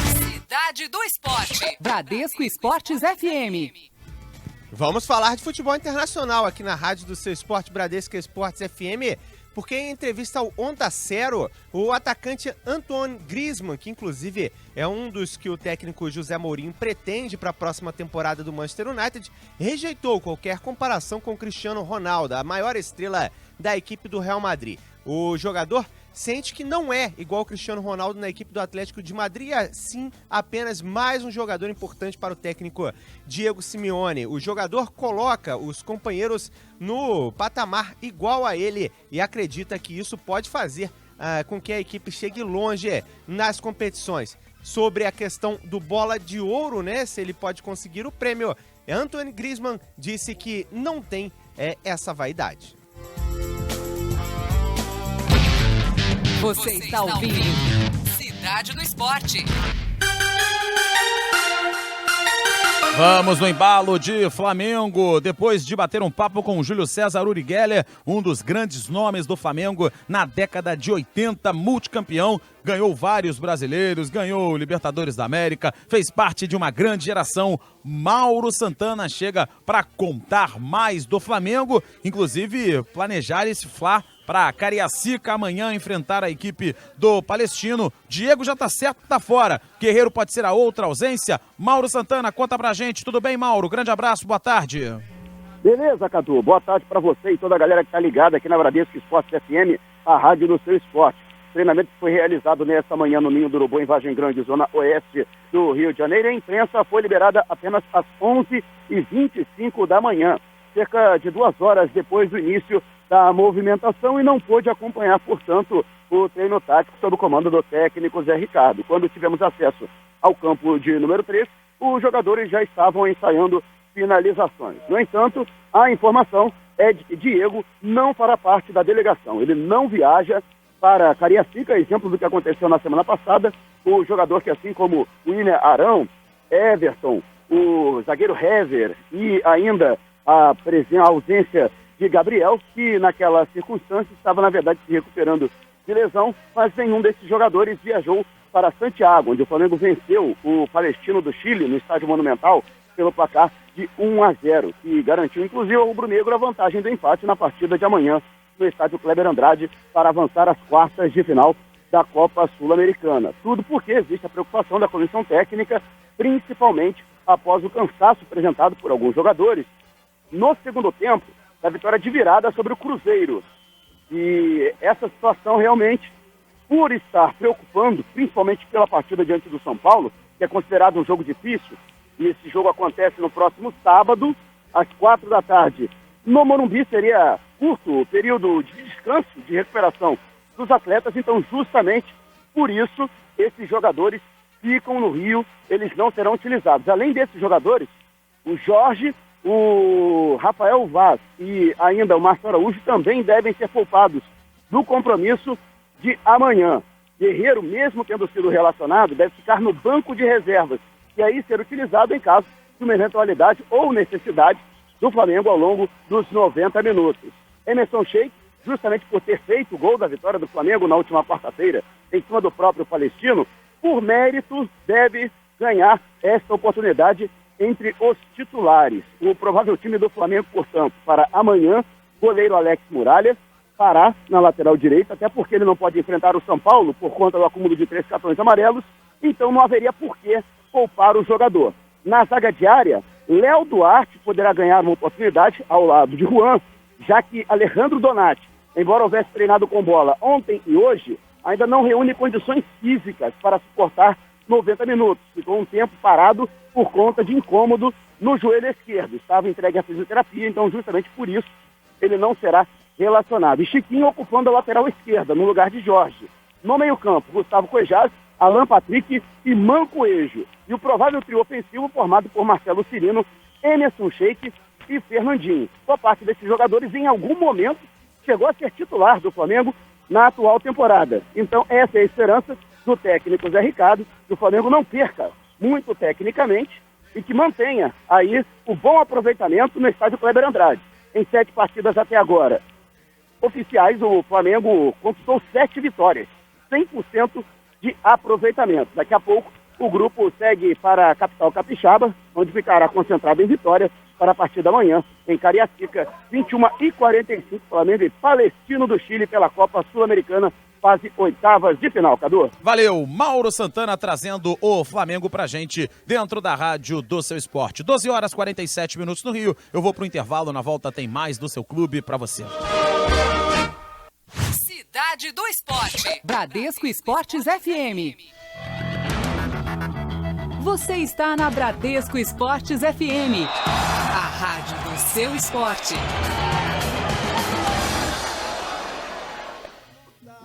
[SPEAKER 1] Cidade do Esporte. Bradesco Esportes FM.
[SPEAKER 3] Vamos falar de futebol internacional aqui na rádio do seu esporte Bradesco Esportes FM, porque em entrevista ao Onda Cero, o atacante Antoine Griezmann, que inclusive é um dos que o técnico José Mourinho pretende para a próxima temporada do Manchester United, rejeitou qualquer comparação com Cristiano Ronaldo, a maior estrela da equipe do Real Madrid. O jogador sente que não é igual o Cristiano Ronaldo na equipe do Atlético de Madrid, sim apenas mais um jogador importante para o técnico Diego Simeone. O jogador coloca os companheiros no patamar igual a ele e acredita que isso pode fazer com que a equipe chegue longe nas competições. Sobre a questão do Bola de Ouro, né, se ele pode conseguir o prêmio, Antoine Griezmann disse que não tem essa vaidade.
[SPEAKER 1] Você está ouvindo Cidade do Esporte.
[SPEAKER 2] Vamos no embalo de Flamengo, depois de bater um papo com o Júlio César Uri Geller, um dos grandes nomes do Flamengo na década de 80, multicampeão, ganhou vários brasileiros, ganhou o Libertadores da América, fez parte de uma grande geração. Mauro Santana chega para contar mais do Flamengo, inclusive planejar esse Fla para Cariacica amanhã enfrentar a equipe do Palestino. Diego já tá certo, tá fora. Guerreiro pode ser a outra ausência. Mauro Santana, conta pra gente. Tudo bem, Mauro? Grande abraço, boa tarde.
[SPEAKER 9] Beleza, Cadu. Boa tarde para você e toda a galera que tá ligada aqui na Bradesco Esportes FM, a rádio do seu esporte. O treinamento foi realizado nesta manhã no Ninho do Urubu, em Vargem Grande, zona oeste do Rio de Janeiro. A imprensa foi liberada apenas às 11h25 da manhã, cerca de 2 horas depois do início da movimentação, e não pôde acompanhar, portanto, o treino tático sob o comando do técnico Zé Ricardo. Quando tivemos acesso ao campo de número 3, os jogadores já estavam ensaiando finalizações. No entanto, a informação é de que Diego não fará parte da delegação. Ele não viaja para Cariacica, exemplo do que aconteceu na semana passada. O jogador que, assim como o William Arão, Everton, o zagueiro Hever e ainda a ausência de Gabriel, que naquela circunstância estava, na verdade, se recuperando de lesão, mas nenhum desses jogadores viajou para Santiago, onde o Flamengo venceu o Palestino do Chile no Estádio Monumental pelo placar de 1-0, que garantiu, inclusive, ao rubro-negro a vantagem do empate na partida de amanhã no Estádio Kleber Andrade para avançar às quartas de final da Copa Sul-Americana. Tudo porque existe a preocupação da comissão técnica, principalmente após o cansaço apresentado por alguns jogadores no segundo tempo da vitória de virada sobre o Cruzeiro. E essa situação realmente, por estar preocupando, principalmente pela partida diante do São Paulo, que é considerado um jogo difícil, e esse jogo acontece no próximo sábado, às 4 da tarde. No Morumbi seria curto o período de descanso, de recuperação dos atletas, então justamente por isso esses jogadores ficam no Rio, eles não serão utilizados. Além desses jogadores, o Jorge, o Rafael Vaz e ainda o Márcio Araújo também devem ser poupados do compromisso de amanhã. Guerreiro, mesmo tendo sido relacionado, deve ficar no banco de reservas e aí ser utilizado em caso de uma eventualidade ou necessidade do Flamengo ao longo dos 90 minutos. Emerson Sheik, justamente por ter feito o gol da vitória do Flamengo na última quarta-feira, em cima do próprio Palestino, por mérito deve ganhar esta oportunidade entre os titulares. O provável time do Flamengo, portanto, para amanhã, goleiro Alex Muralha, Pará na lateral direita, até porque ele não pode enfrentar o São Paulo por conta do acúmulo de 3 cartões amarelos, então não haveria por que poupar o jogador. Na zaga diária, Léo Duarte poderá ganhar uma oportunidade ao lado de Juan, já que Alejandro Donati, embora houvesse treinado com bola ontem e hoje, ainda não reúne condições físicas para suportar 90 minutos. Ficou um tempo parado por conta de incômodo no joelho esquerdo. Estava entregue à fisioterapia, então justamente por isso ele não será relacionado. E Chiquinho ocupando a lateral esquerda, no lugar de Jorge. No meio-campo, Gustavo Cuejás, Alan Patrick e Mancoejo. E o provável trio ofensivo formado por Marcelo Cirino, Emerson Sheik e Fernandinho. Boa parte desses jogadores, em algum momento, chegou a ser titular do Flamengo na atual temporada. Então, essa é a esperança do técnico Zé Ricardo, que o Flamengo não perca muito tecnicamente e que mantenha aí o bom aproveitamento no estádio Kleber Andrade. Em 7 partidas até agora oficiais, o Flamengo conquistou 7 vitórias, 100% de aproveitamento. Daqui a pouco o grupo segue para a capital capixaba, onde ficará concentrado em Vitória para a partida amanhã, em Cariacica, 21h45, Flamengo e Palestino do Chile pela Copa Sul-Americana, fase 8ª de final, Cadu.
[SPEAKER 2] Valeu, Mauro Santana trazendo o Flamengo pra gente dentro da rádio do seu esporte. 12h47 no Rio. Eu vou pro intervalo, na volta tem mais do seu clube pra você.
[SPEAKER 1] Cidade do Esporte. Bradesco Esportes FM. Você está na Bradesco Esportes FM. A rádio do seu esporte.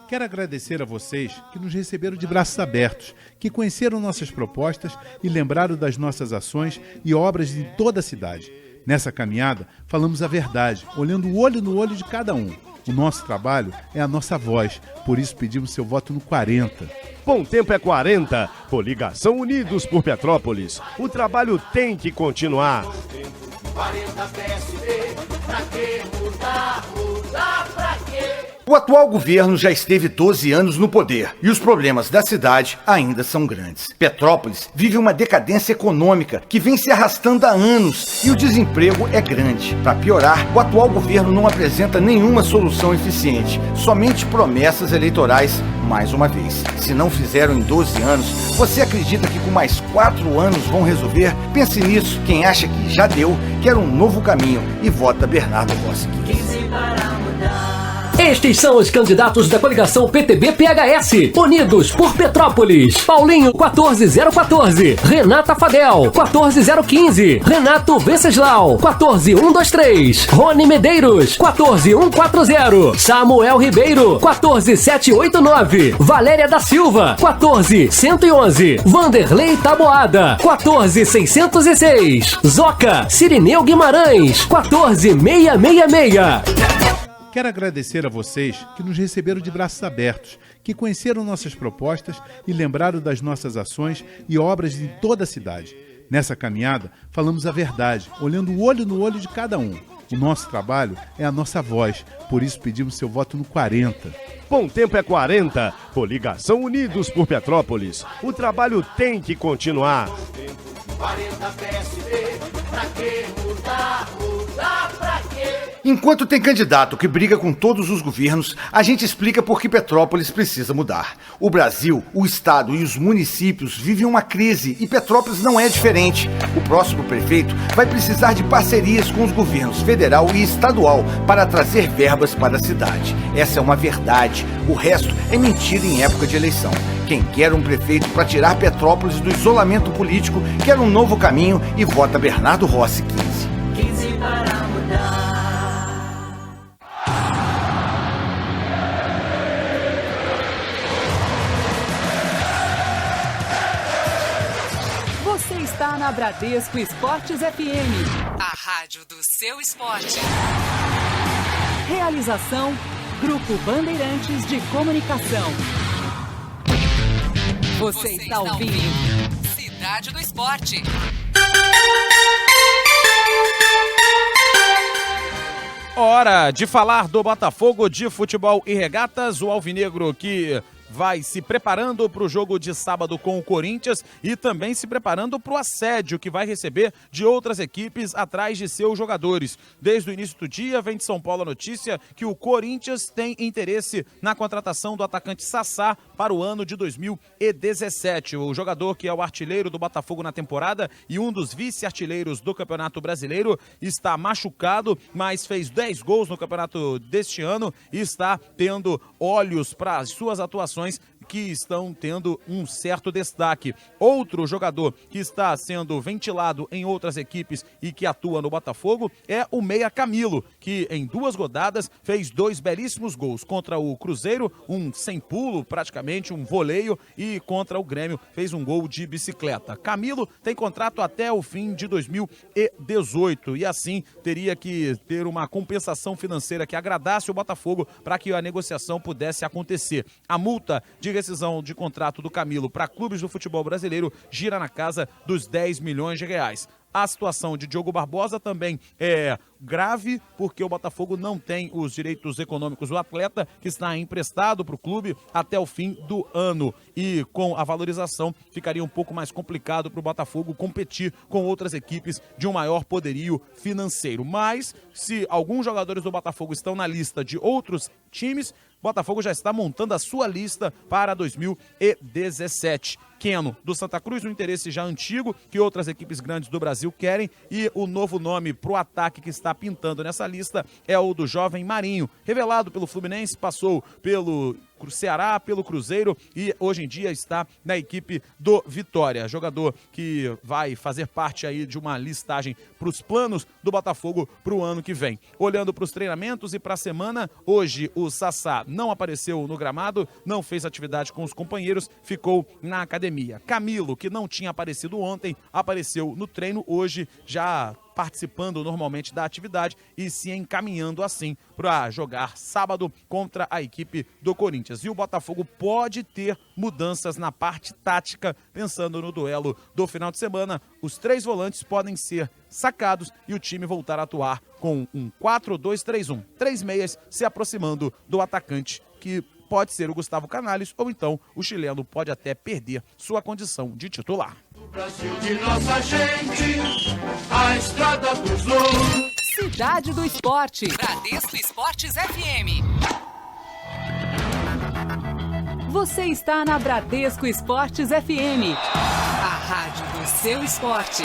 [SPEAKER 10] Quero agradecer a vocês que nos receberam de braços abertos, que conheceram nossas propostas e lembraram das nossas ações e obras em toda a cidade. Nessa caminhada, falamos a verdade, olhando o olho no olho de cada um. O nosso trabalho é a nossa voz, por isso pedimos seu voto no 40.
[SPEAKER 11] Bom Tempo é 40, Coligação Unidos por Petrópolis. O trabalho tem que continuar.
[SPEAKER 12] 40 PSD, pra que mudar, mudar pra quê?
[SPEAKER 13] O atual governo já esteve 12 anos no poder e os problemas da cidade ainda são grandes. Petrópolis vive uma decadência econômica que vem se arrastando há anos e o desemprego é grande. Para piorar, o atual governo não apresenta nenhuma solução eficiente, somente promessas eleitorais mais uma vez. Se não fizeram em 12 anos, você acredita que com mais 4 anos vão resolver? Pense nisso. Quem acha que já deu, quer um novo caminho e vota Bernardo Rossi.
[SPEAKER 14] Estes são os candidatos da coligação PTB-PHS, unidos por Petrópolis. Paulinho 14014, Renata Fadel 14015, Renato Venceslau 14123, Rony Medeiros 14140, Samuel Ribeiro 14789, Valéria da Silva 14111, Vanderlei Taboada 14606, Zoca Cirineu Guimarães 14666.
[SPEAKER 10] Quero agradecer a vocês que nos receberam de braços abertos, que conheceram nossas propostas e lembraram das nossas ações e obras em toda a cidade. Nessa caminhada, falamos a verdade, olhando o olho no olho de cada um. O nosso trabalho é a nossa voz, por isso pedimos seu voto no 40.
[SPEAKER 11] Bom Tempo é 40, Coligação Unidos por Petrópolis. O trabalho tem que continuar.
[SPEAKER 12] 40 PSD, pra que mudar, mudar pra quê?
[SPEAKER 13] Enquanto tem candidato que briga com todos os governos, a gente explica por que Petrópolis precisa mudar. O Brasil, o Estado e os municípios vivem uma crise e Petrópolis não é diferente. O próximo prefeito vai precisar de parcerias com os governos federal e estadual para trazer verbas para a cidade. Essa é uma verdade. O resto é mentira em época de eleição. Quem quer um prefeito para tirar Petrópolis do isolamento político, quer um novo caminho e vota Bernardo Rossi
[SPEAKER 12] 15 para mudar.
[SPEAKER 1] Você está na Bradesco Esportes FM, a rádio do seu esporte. Realização, Grupo Bandeirantes de Comunicação. Você está ouvindo Cidade do Esporte.
[SPEAKER 2] hora de falar do Botafogo de futebol e regatas, o alvinegro que vai se preparando para o jogo de sábado com o Corinthians e também se preparando para o assédio que vai receber de outras equipes atrás de seus jogadores. Desde o início do dia, vem de São Paulo a notícia que o Corinthians tem interesse na contratação do atacante Sassá para o ano de 2017. O jogador que é o artilheiro do Botafogo na temporada e um dos vice-artilheiros do Campeonato Brasileiro está machucado, mas fez 10 gols no campeonato deste ano e está tendo olhos para as suas atuações que estão tendo um certo destaque. Outro jogador que está sendo ventilado em outras equipes e que atua no Botafogo é o meia Camilo, que em 2 rodadas fez 2 belíssimos gols contra o Cruzeiro, um sem pulo praticamente, um voleio, e contra o Grêmio fez um gol de bicicleta. Camilo tem contrato até o fim de 2018 e assim teria que ter uma compensação financeira que agradasse o Botafogo para que a negociação pudesse acontecer. A multa de rescisão de contrato do Camilo para clubes do futebol brasileiro gira na casa dos 10 milhões de reais. A situação de Diogo Barbosa também é grave, porque o Botafogo não tem os direitos econômicos do atleta, que está emprestado para o clube até o fim do ano. E com a valorização ficaria um pouco mais complicado para o Botafogo competir com outras equipes de um maior poderio financeiro. Mas, se alguns jogadores do Botafogo estão na lista de outros times, Botafogo já está montando a sua lista para 2017. Keno, do Santa Cruz, um interesse já antigo que outras equipes grandes do Brasil querem, e o novo nome para o ataque que está pintando nessa lista é o do jovem Marinho, revelado pelo Fluminense, passou pelo Ceará, pelo Cruzeiro e hoje em dia está na equipe do Vitória. Jogador que vai fazer parte aí de uma listagem para os planos do Botafogo para o ano que vem. Olhando para os treinamentos e para a semana, hoje o Sassá não apareceu no gramado, não fez atividade com os companheiros, ficou na academia. Camilo, que não tinha aparecido ontem, apareceu no treino hoje, já participando normalmente da atividade e se encaminhando assim para jogar sábado contra a equipe do Corinthians. E o Botafogo pode ter mudanças na parte tática, pensando no duelo do final de semana. Os 3 volantes podem ser sacados e o time voltar a atuar com um 4-2-3-1. 3 meias se aproximando do atacante, que pode ser o Gustavo Canales, ou então o chileno pode até perder sua condição de titular.
[SPEAKER 12] Brasil de nossa gente, a estrada dos louros.
[SPEAKER 1] Cidade do Esporte. Bradesco Esportes FM. Você está na Bradesco Esportes FM. A rádio do seu esporte.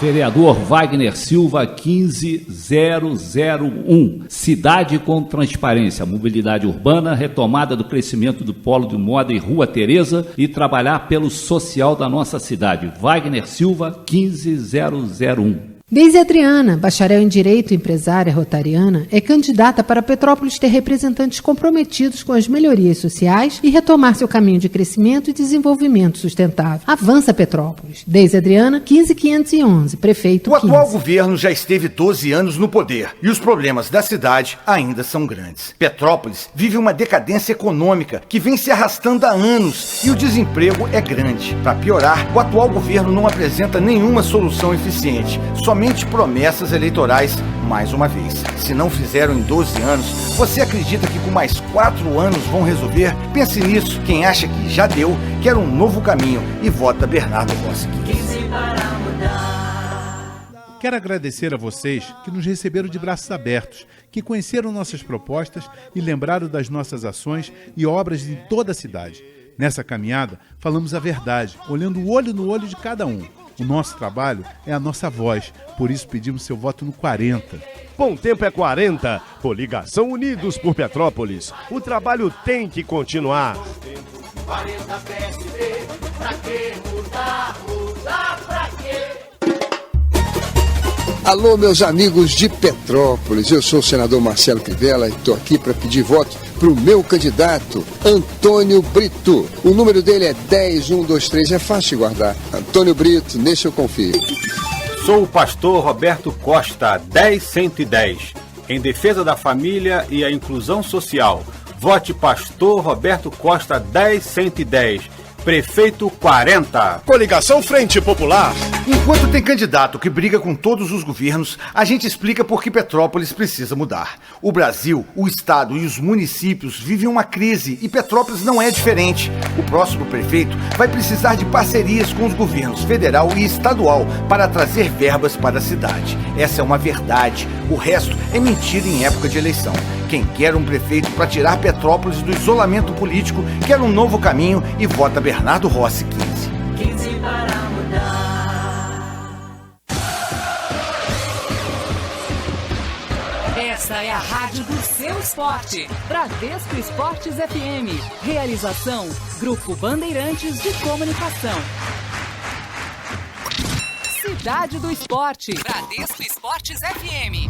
[SPEAKER 15] Vereador Wagner Silva, 15001. Cidade com transparência, mobilidade urbana, retomada do crescimento do polo de moda e Rua Tereza e trabalhar pelo social da nossa cidade. Wagner Silva, 15001.
[SPEAKER 16] Deise Adriana, bacharel em Direito e empresária rotariana, é candidata para Petrópolis ter representantes comprometidos com as melhorias sociais e retomar seu caminho de crescimento e desenvolvimento sustentável. Avança Petrópolis. Deise Adriana, 15511, prefeito 15.
[SPEAKER 13] O atual governo já esteve 12 anos no poder e os problemas da cidade ainda são grandes. Petrópolis vive uma decadência econômica que vem se arrastando há anos e o desemprego é grande. Para piorar, o atual governo não apresenta nenhuma solução eficiente, somente promessas eleitorais mais uma vez. Se não fizeram em 12 anos, você acredita que com mais 4 anos vão resolver? Pense nisso. Quem acha que já deu, quer um novo caminho e vota Bernardo Bosquim.
[SPEAKER 10] Quero agradecer a vocês que nos receberam de braços abertos, que conheceram nossas propostas e lembraram das nossas ações e obras em toda a cidade. Nessa caminhada, falamos a verdade, olhando o olho no olho de cada um. O nosso trabalho é a nossa voz, por isso pedimos seu voto no 40.
[SPEAKER 11] Bom Tempo é 40. Coligação Unidos por Petrópolis. O trabalho tem que continuar.
[SPEAKER 12] 40 PSD, pra que mudar? Mudar pra quê?
[SPEAKER 17] Alô, meus amigos de Petrópolis, eu sou o senador Marcelo Crivella e estou aqui para pedir voto para o meu candidato, Antônio Brito. O número dele é 10123, é fácil de guardar. Antônio Brito, nesse eu confio.
[SPEAKER 18] Sou o pastor Roberto Costa, 10110, em defesa da família e a inclusão social. Vote pastor Roberto Costa, 10110, Prefeito 40.
[SPEAKER 11] Coligação Frente Popular.
[SPEAKER 13] Enquanto tem candidato que briga com todos os governos, a gente explica por que Petrópolis precisa mudar. O Brasil, o Estado e os municípios vivem uma crise e Petrópolis não é diferente. O próximo prefeito vai precisar de parcerias com os governos federal e estadual para trazer verbas para a cidade. Essa é uma verdade. O resto é mentira em época de eleição. Quem quer um prefeito para tirar Petrópolis do isolamento político, quer um novo caminho e vota Bernardo Rossi 15.
[SPEAKER 12] 15 para mudar.
[SPEAKER 1] Essa é a rádio do seu esporte. Bradesco Esportes FM. Realização, Grupo Bandeirantes de Comunicação. Cidade do Esporte. Bradesco Esportes FM.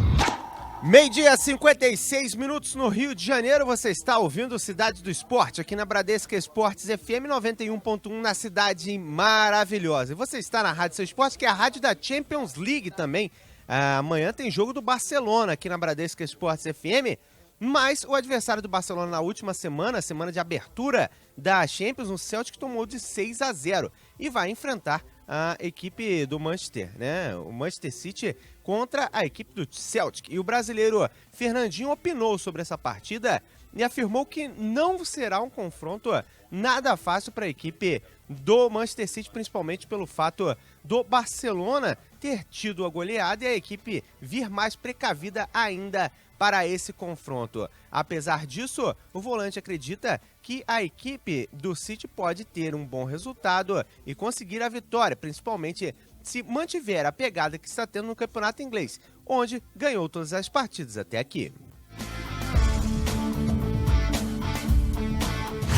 [SPEAKER 3] Meio-dia, 56 minutos no Rio de Janeiro. Você está ouvindo Cidade do Esporte aqui na Bradesco Esportes FM 91.1 na cidade maravilhosa. E você está na Rádio Seu Esporte, que é a rádio da Champions League também. Amanhã tem jogo do Barcelona aqui na Bradesco Esportes FM. Mas o adversário do Barcelona na última semana, semana de abertura da Champions, o Celtic tomou de 6-0 e vai enfrentar a equipe do Manchester, né? O Manchester City contra a equipe do Celtic. E o brasileiro Fernandinho opinou sobre essa partida e afirmou que não será um confronto nada fácil para a equipe do Manchester City, principalmente pelo fato do Barcelona ter tido a goleada e a equipe vir mais precavida ainda para esse confronto. Apesar disso, o volante acredita que a equipe do City pode ter um bom resultado e conseguir a vitória, principalmente se mantiver a pegada que está tendo no campeonato inglês, onde ganhou todas as partidas até aqui.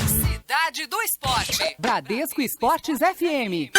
[SPEAKER 1] Cidade do Esporte. Bradesco Esportes FM.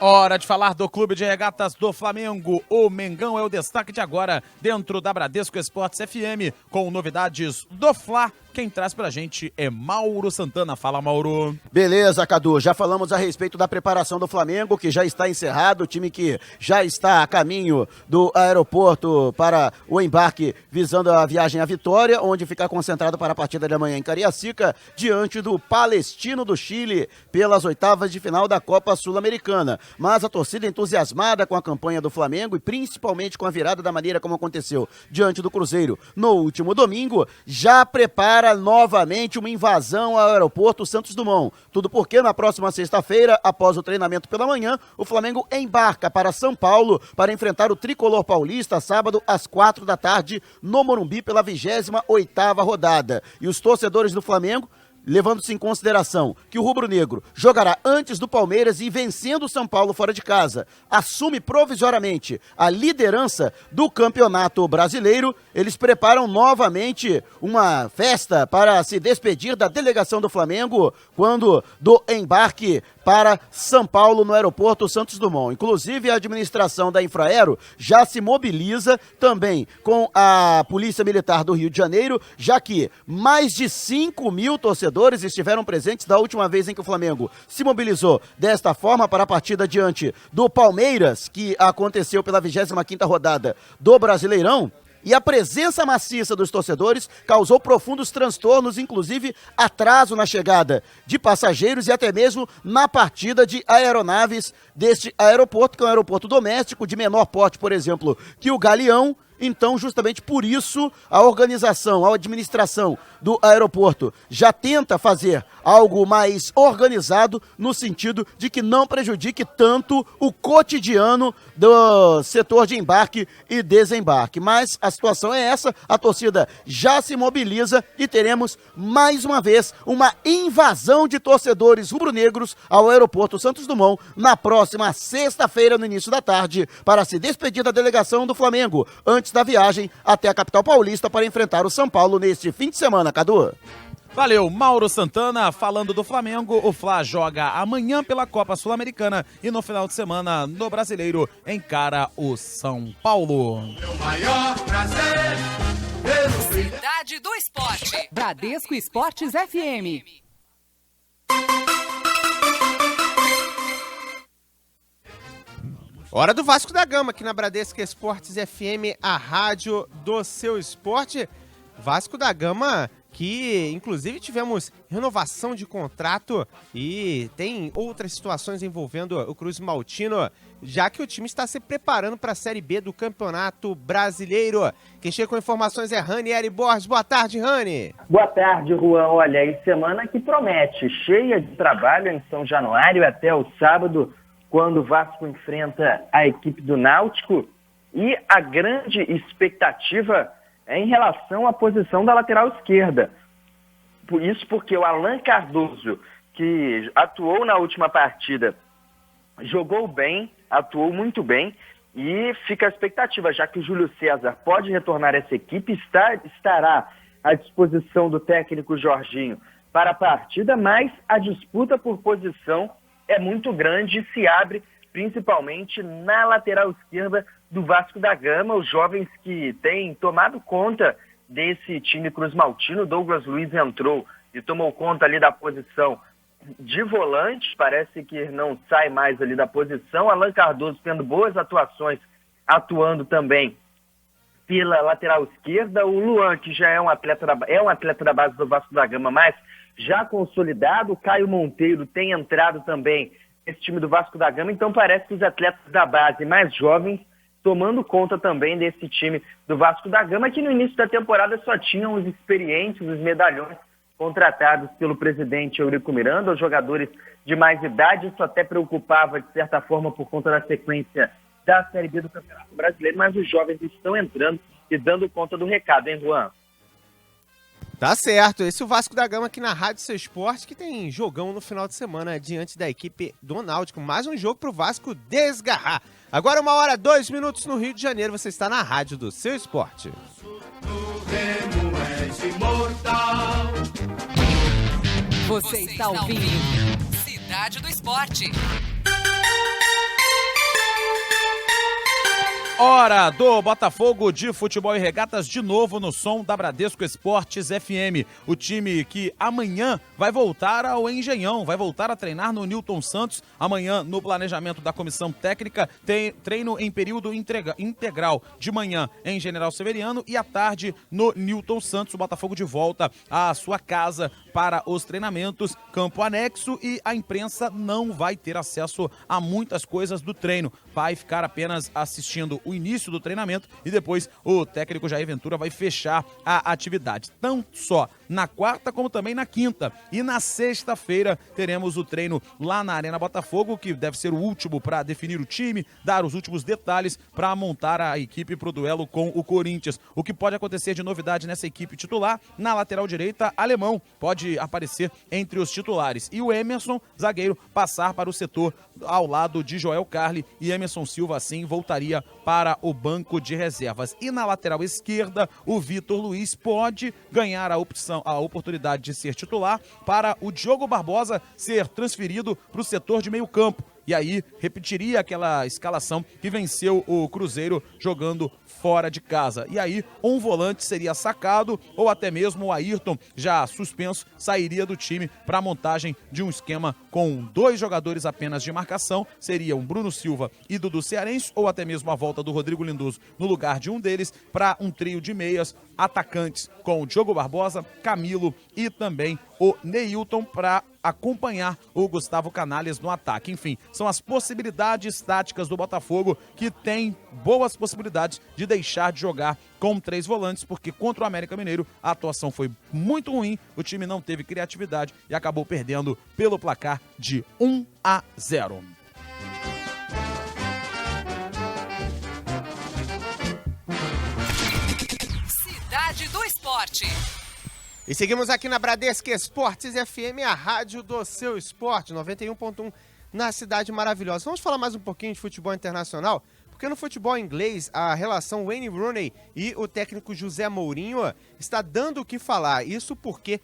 [SPEAKER 2] Hora de falar do Clube de Regatas do Flamengo. O Mengão é o destaque de agora dentro da Bradesco Esportes FM, com novidades do Fla. Quem traz pra gente é Mauro Santana. Fala, Mauro.
[SPEAKER 19] Beleza, Cadu. Já falamos a respeito da preparação do Flamengo, que já está encerrado. O time que já está a caminho do aeroporto para o embarque, visando a viagem à Vitória, onde ficar concentrado para a partida de amanhã em Cariacica, diante do Palestino do Chile, pelas oitavas de final da Copa Sul-Americana. Mas a torcida entusiasmada com a campanha do Flamengo e principalmente com a virada da maneira como aconteceu diante do Cruzeiro no último domingo, já prepara novamente uma invasão ao aeroporto Santos Dumont. Tudo porque na próxima sexta-feira, após o treinamento pela manhã, o Flamengo embarca para São Paulo para enfrentar o Tricolor Paulista sábado às 4 da tarde no Morumbi pela 28ª rodada. E os torcedores do Flamengo, levando-se em consideração que o rubro-negro jogará antes do Palmeiras e vencendo o São Paulo fora de casa, assume provisoriamente a liderança do Campeonato Brasileiro, eles preparam novamente uma festa para se despedir da delegação do Flamengo quando do embarque para São Paulo no aeroporto Santos Dumont. Inclusive, a administração da Infraero já se mobiliza também com a Polícia Militar do Rio de Janeiro, já que mais de 5.000 torcedores estiveram presentes da última vez em que o Flamengo se mobilizou desta forma para a partida diante do Palmeiras, que aconteceu pela 25ª rodada do Brasileirão. E a presença maciça dos torcedores causou profundos transtornos, inclusive atraso na chegada de passageiros e até mesmo na partida de aeronaves deste aeroporto, que é um aeroporto doméstico de menor porte, por exemplo, que o Galeão. Então, justamente por isso, a organização, a administração do aeroporto já tenta fazer algo mais organizado no sentido de que não prejudique tanto o cotidiano do setor de embarque e desembarque. Mas a situação é essa, a torcida já se mobiliza e teremos mais uma vez uma invasão de torcedores rubro-negros ao aeroporto Santos Dumont na próxima sexta-feira, no início da tarde, para se despedir da delegação do Flamengo, antes da viagem até a capital paulista para enfrentar o São Paulo neste fim de semana, Cadu.
[SPEAKER 2] Valeu, Mauro Santana. Falando do Flamengo, o Fla joga amanhã pela Copa Sul-Americana e no final de semana no Brasileiro encara o São Paulo.
[SPEAKER 12] Meu maior prazer.
[SPEAKER 1] Cidade do Esporte. Bradesco Esportes FM.
[SPEAKER 3] Hora do Vasco da Gama, aqui na Bradesco Esportes FM, a rádio do seu esporte. Vasco da Gama que inclusive tivemos renovação de contrato e tem outras situações envolvendo o Cruz Maltino, já que o time está se preparando para a Série B do Campeonato Brasileiro. Quem chega com informações é Ranieri Borges. Boa tarde, Rani.
[SPEAKER 6] Boa tarde, Juan. Olha, e semana que promete, cheia de trabalho em São Januário até o sábado, quando o Vasco enfrenta a equipe do Náutico, e a grande expectativa é em relação à posição da lateral esquerda. Por isso, porque o Alan Cardoso, que atuou na última partida, jogou bem, atuou muito bem, e fica a expectativa, já que o Júlio César pode retornar a essa equipe, estará à disposição do técnico Jorginho para a partida, mas a disputa por posição é muito grande e se abre principalmente na lateral esquerda do Vasco da Gama. Os jovens que têm tomado conta desse time Cruz Maltino, Douglas Luiz entrou e tomou conta ali da posição de volante, parece que não sai mais ali da posição. Alan Cardoso tendo boas atuações, atuando também pela lateral esquerda. O Luan, que já é um atleta da base do Vasco da Gama, mas já consolidado. O Caio Monteiro tem entrado também nesse time do Vasco da Gama, então parece que os atletas da base mais jovens tomando conta também desse time do Vasco da Gama, que no início da temporada só tinham os experientes, os medalhões contratados pelo presidente Eurico Miranda, os jogadores de mais idade. Isso até preocupava, de certa forma, por conta da sequência da Série B do Campeonato Brasileiro, mas os jovens estão entrando e dando conta do recado, hein, Juan?
[SPEAKER 3] Tá certo, esse é o Vasco da Gama aqui na Rádio Seu Esporte, que tem jogão no final de semana diante da equipe do Náutico. Mais um jogo pro Vasco desgarrar. Agora 1h02 no Rio de Janeiro, você está na Rádio do Seu Esporte.
[SPEAKER 1] Você está ouvindo Cidade do Esporte.
[SPEAKER 2] Hora do Botafogo de Futebol e Regatas de novo no som da Bradesco Esportes FM. O time que amanhã vai voltar ao Engenhão, vai voltar a treinar no Newton Santos. Amanhã, no planejamento da comissão técnica, tem treino em período integral. De manhã em General Severiano e à tarde no Newton Santos. O Botafogo de volta à sua casa para os treinamentos, campo anexo, e a imprensa não vai ter acesso a muitas coisas do treino. Vai ficar apenas assistindo o início do treinamento e depois o técnico Jair Ventura vai fechar a atividade. Tanto só na quarta como também na quinta. E na sexta-feira teremos o treino lá na Arena Botafogo, que deve ser o último para definir o time, dar os últimos detalhes para montar a equipe para o duelo com o Corinthians. O que pode acontecer de novidade nessa equipe titular? Na lateral direita, Alemão pode aparecer entre os titulares. E o Emerson, zagueiro, passar para o setor ao lado de Joel Carli, e Emerson Silva, assim, voltaria para o banco de reservas. E na lateral esquerda, o Vitor Luiz pode ganhar a oportunidade de ser titular para o Diogo Barbosa ser transferido para o setor de meio campo. E aí repetiria aquela escalação que venceu o Cruzeiro jogando fora de casa. E aí um volante seria sacado, ou até mesmo o Ayrton, já suspenso, sairia do time para a montagem de um esquema com 2 jogadores apenas de marcação. Seriam Bruno Silva e Dudu Cearense, ou até mesmo a volta do Rodrigo Lindoso no lugar de um deles, para um trio de meias atacantes com o Diogo Barbosa, Camilo e também o Neilton para acompanhar o Gustavo Canalhas no ataque. Enfim, são as possibilidades táticas do Botafogo, que tem boas possibilidades de deixar de jogar com 3 volantes, porque contra o América Mineiro a atuação foi muito ruim, o time não teve criatividade e acabou perdendo pelo placar de 1-0.
[SPEAKER 1] Cidade do Esporte.
[SPEAKER 3] E seguimos aqui na Bradesco Esportes FM, a rádio do seu esporte, 91.1 na Cidade Maravilhosa. Vamos falar mais um pouquinho de futebol internacional, porque no futebol inglês a relação Wayne Rooney e o técnico José Mourinho está dando o que falar. Isso porque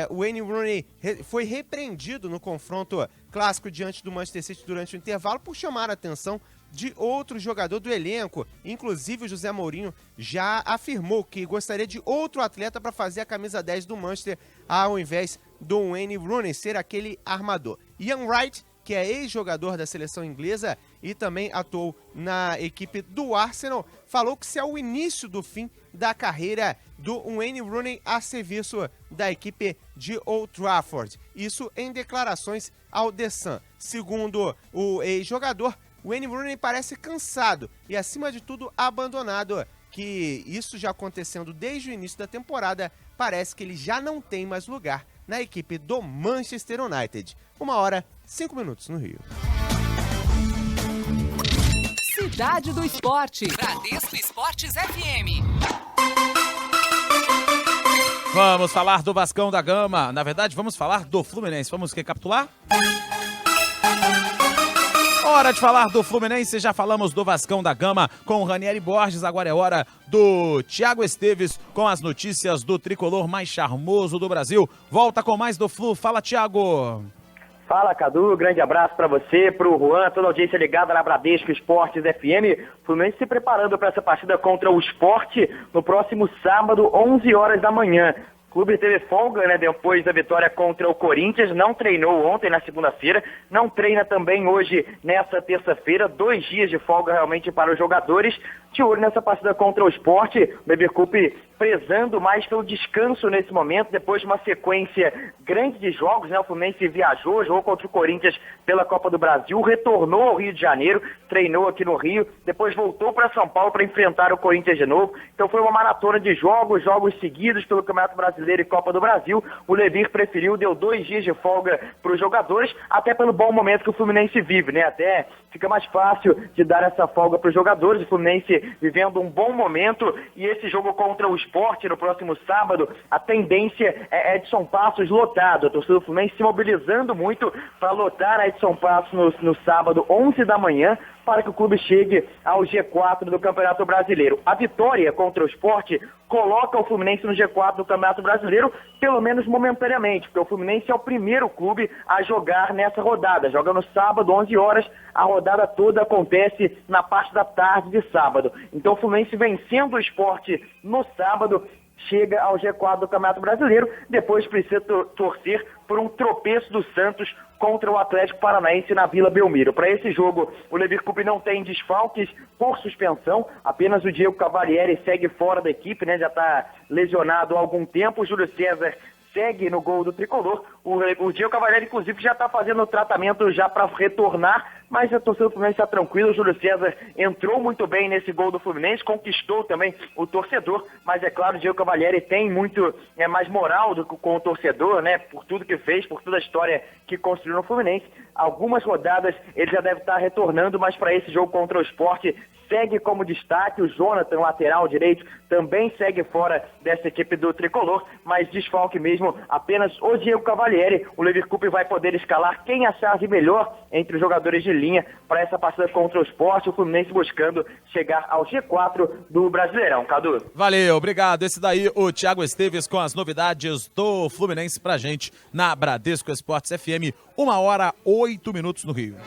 [SPEAKER 3] o Wayne Rooney foi repreendido no confronto clássico diante do Manchester City durante o intervalo por chamar a atenção de outro jogador do elenco. Inclusive o José Mourinho já afirmou que gostaria de outro atleta para fazer a camisa 10 do Manchester, ao invés do Wayne Rooney ser aquele armador. Ian Wright, que é ex-jogador da seleção inglesa e também atuou na equipe do Arsenal, falou que isso é o início do fim da carreira do Wayne Rooney a serviço da equipe de Old Trafford. Isso em declarações ao The Sun. Segundo o ex-jogador, Wayne Rooney parece cansado e, acima de tudo, abandonado, que isso já acontecendo desde o início da temporada, parece que ele já não tem mais lugar na equipe do Manchester United. 1h05 no Rio.
[SPEAKER 1] Cidade do Esporte. Bradesco Esportes FM.
[SPEAKER 2] Vamos falar do Vascão da Gama. Na verdade, vamos falar do Fluminense. Vamos recapitular? Hora de falar do Fluminense, já falamos do Vascão da Gama com o Ranieri Borges, agora é hora do Thiago Esteves com as notícias do tricolor mais charmoso do Brasil. Volta com mais do Flu, fala Thiago.
[SPEAKER 6] Fala, Cadu, grande abraço pra você, pro Juan, toda a audiência ligada na Bradesco Esportes FM. Fluminense se preparando para essa partida contra o Sport no próximo sábado, 11 horas da manhã. O clube teve folga, né, depois da vitória contra o Corinthians, não treinou ontem na segunda-feira, não treina também hoje nessa terça-feira, 2 dias de folga realmente para os jogadores. De olho nessa partida contra o Sport, o Leverkusen prezando mais pelo descanso nesse momento, depois de uma sequência grande de jogos, né? O Fluminense viajou, jogou contra o Corinthians pela Copa do Brasil, retornou ao Rio de Janeiro, treinou aqui no Rio, depois voltou para São Paulo para enfrentar o Corinthians de novo. Então foi uma maratona de jogos seguidos pelo Campeonato Brasileiro e Copa do Brasil. O Levir preferiu, deu 2 dias de folga para os jogadores, até pelo bom momento que o Fluminense vive, né? Até fica mais fácil de dar essa folga para os jogadores. O Fluminense vivendo um bom momento, e esse jogo contra o Sport no próximo sábado, a tendência é Edson Passos lotado. A torcida do Fluminense se mobilizando muito para lotar a Edson Passos no sábado, 11 da manhã, para que o clube chegue ao G4 do Campeonato Brasileiro. A vitória contra o Sport coloca o Fluminense no G4 do Campeonato Brasileiro, pelo menos momentaneamente, porque o Fluminense é o primeiro clube a jogar nessa rodada. Joga no sábado, 11 horas, a rodada toda acontece na parte da tarde de sábado. Então o Fluminense vencendo o Sport no sábado, chega ao G4 do Campeonato Brasileiro, depois precisa torcer por um tropeço do Santos contra o Atlético Paranaense na Vila Belmiro. Para esse jogo, o Leverkusen não tem desfalques por suspensão, apenas o Diego Cavalieri segue fora da equipe, né? Já está lesionado há algum tempo. O Júlio César segue no gol do tricolor. O Diego Cavalieri, inclusive, já está fazendo o tratamento já para retornar, mas a torcida do Fluminense está tranquila. O Júlio César entrou muito bem nesse gol do Fluminense, conquistou também o torcedor, mas é claro, o Diego Cavalieri tem muito mais moral com o torcedor, né? Por tudo que fez, por toda a história que construiu no Fluminense. Algumas rodadas ele já deve estar retornando, mas para esse jogo contra o Sport segue como destaque. O Jonathan, lateral direito, também segue fora dessa equipe do tricolor, mas desfalque mesmo apenas o Diego Cavalieri. O Leverkusen vai poder escalar quem achar de melhor entre os jogadores de linha para essa partida contra o Sport. O Fluminense buscando chegar ao G4 do Brasileirão. Cadu.
[SPEAKER 2] Valeu, obrigado. Esse daí, o Thiago Esteves com as novidades do Fluminense pra gente na Bradesco Esportes FM, 1h08 no Rio.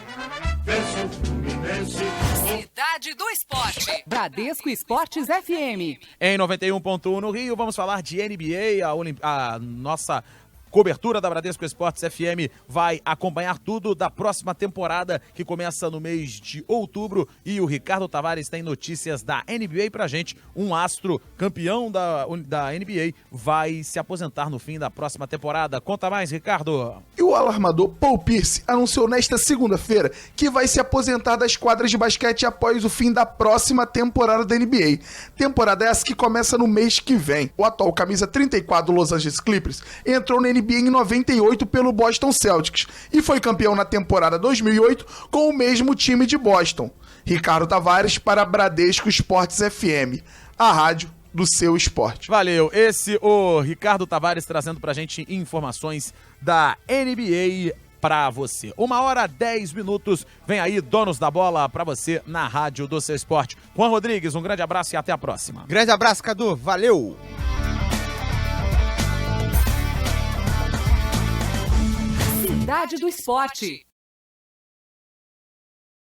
[SPEAKER 1] Cidade do Esporte. Bradesco Esportes FM.
[SPEAKER 2] Em 91.1 no Rio, vamos falar de NBA, a nossa cobertura da Bradesco Esportes FM vai acompanhar tudo da próxima temporada, que começa no mês de outubro, e o Ricardo Tavares tem notícias da NBA pra gente. Um astro campeão da NBA vai se aposentar no fim da próxima temporada. Conta mais, Ricardo.
[SPEAKER 8] E o alarmador Paul Pierce anunciou nesta segunda-feira que vai se aposentar das quadras de basquete após o fim da próxima temporada da NBA. Temporada essa que começa no mês que vem. O atual camisa 34 do Los Angeles Clippers entrou na NBA em 98 pelo Boston Celtics e foi campeão na temporada 2008 com o mesmo time de Boston. Ricardo Tavares para Bradesco Esportes FM, a rádio do seu esporte.
[SPEAKER 2] Valeu, esse o Ricardo Tavares trazendo pra gente informações da NBA pra você. 1h10, vem aí Donos da Bola pra você na rádio do seu esporte. Juan Rodrigues, um grande abraço e até a próxima.
[SPEAKER 3] Grande abraço, Cadu, valeu!
[SPEAKER 1] Cidade do Esporte.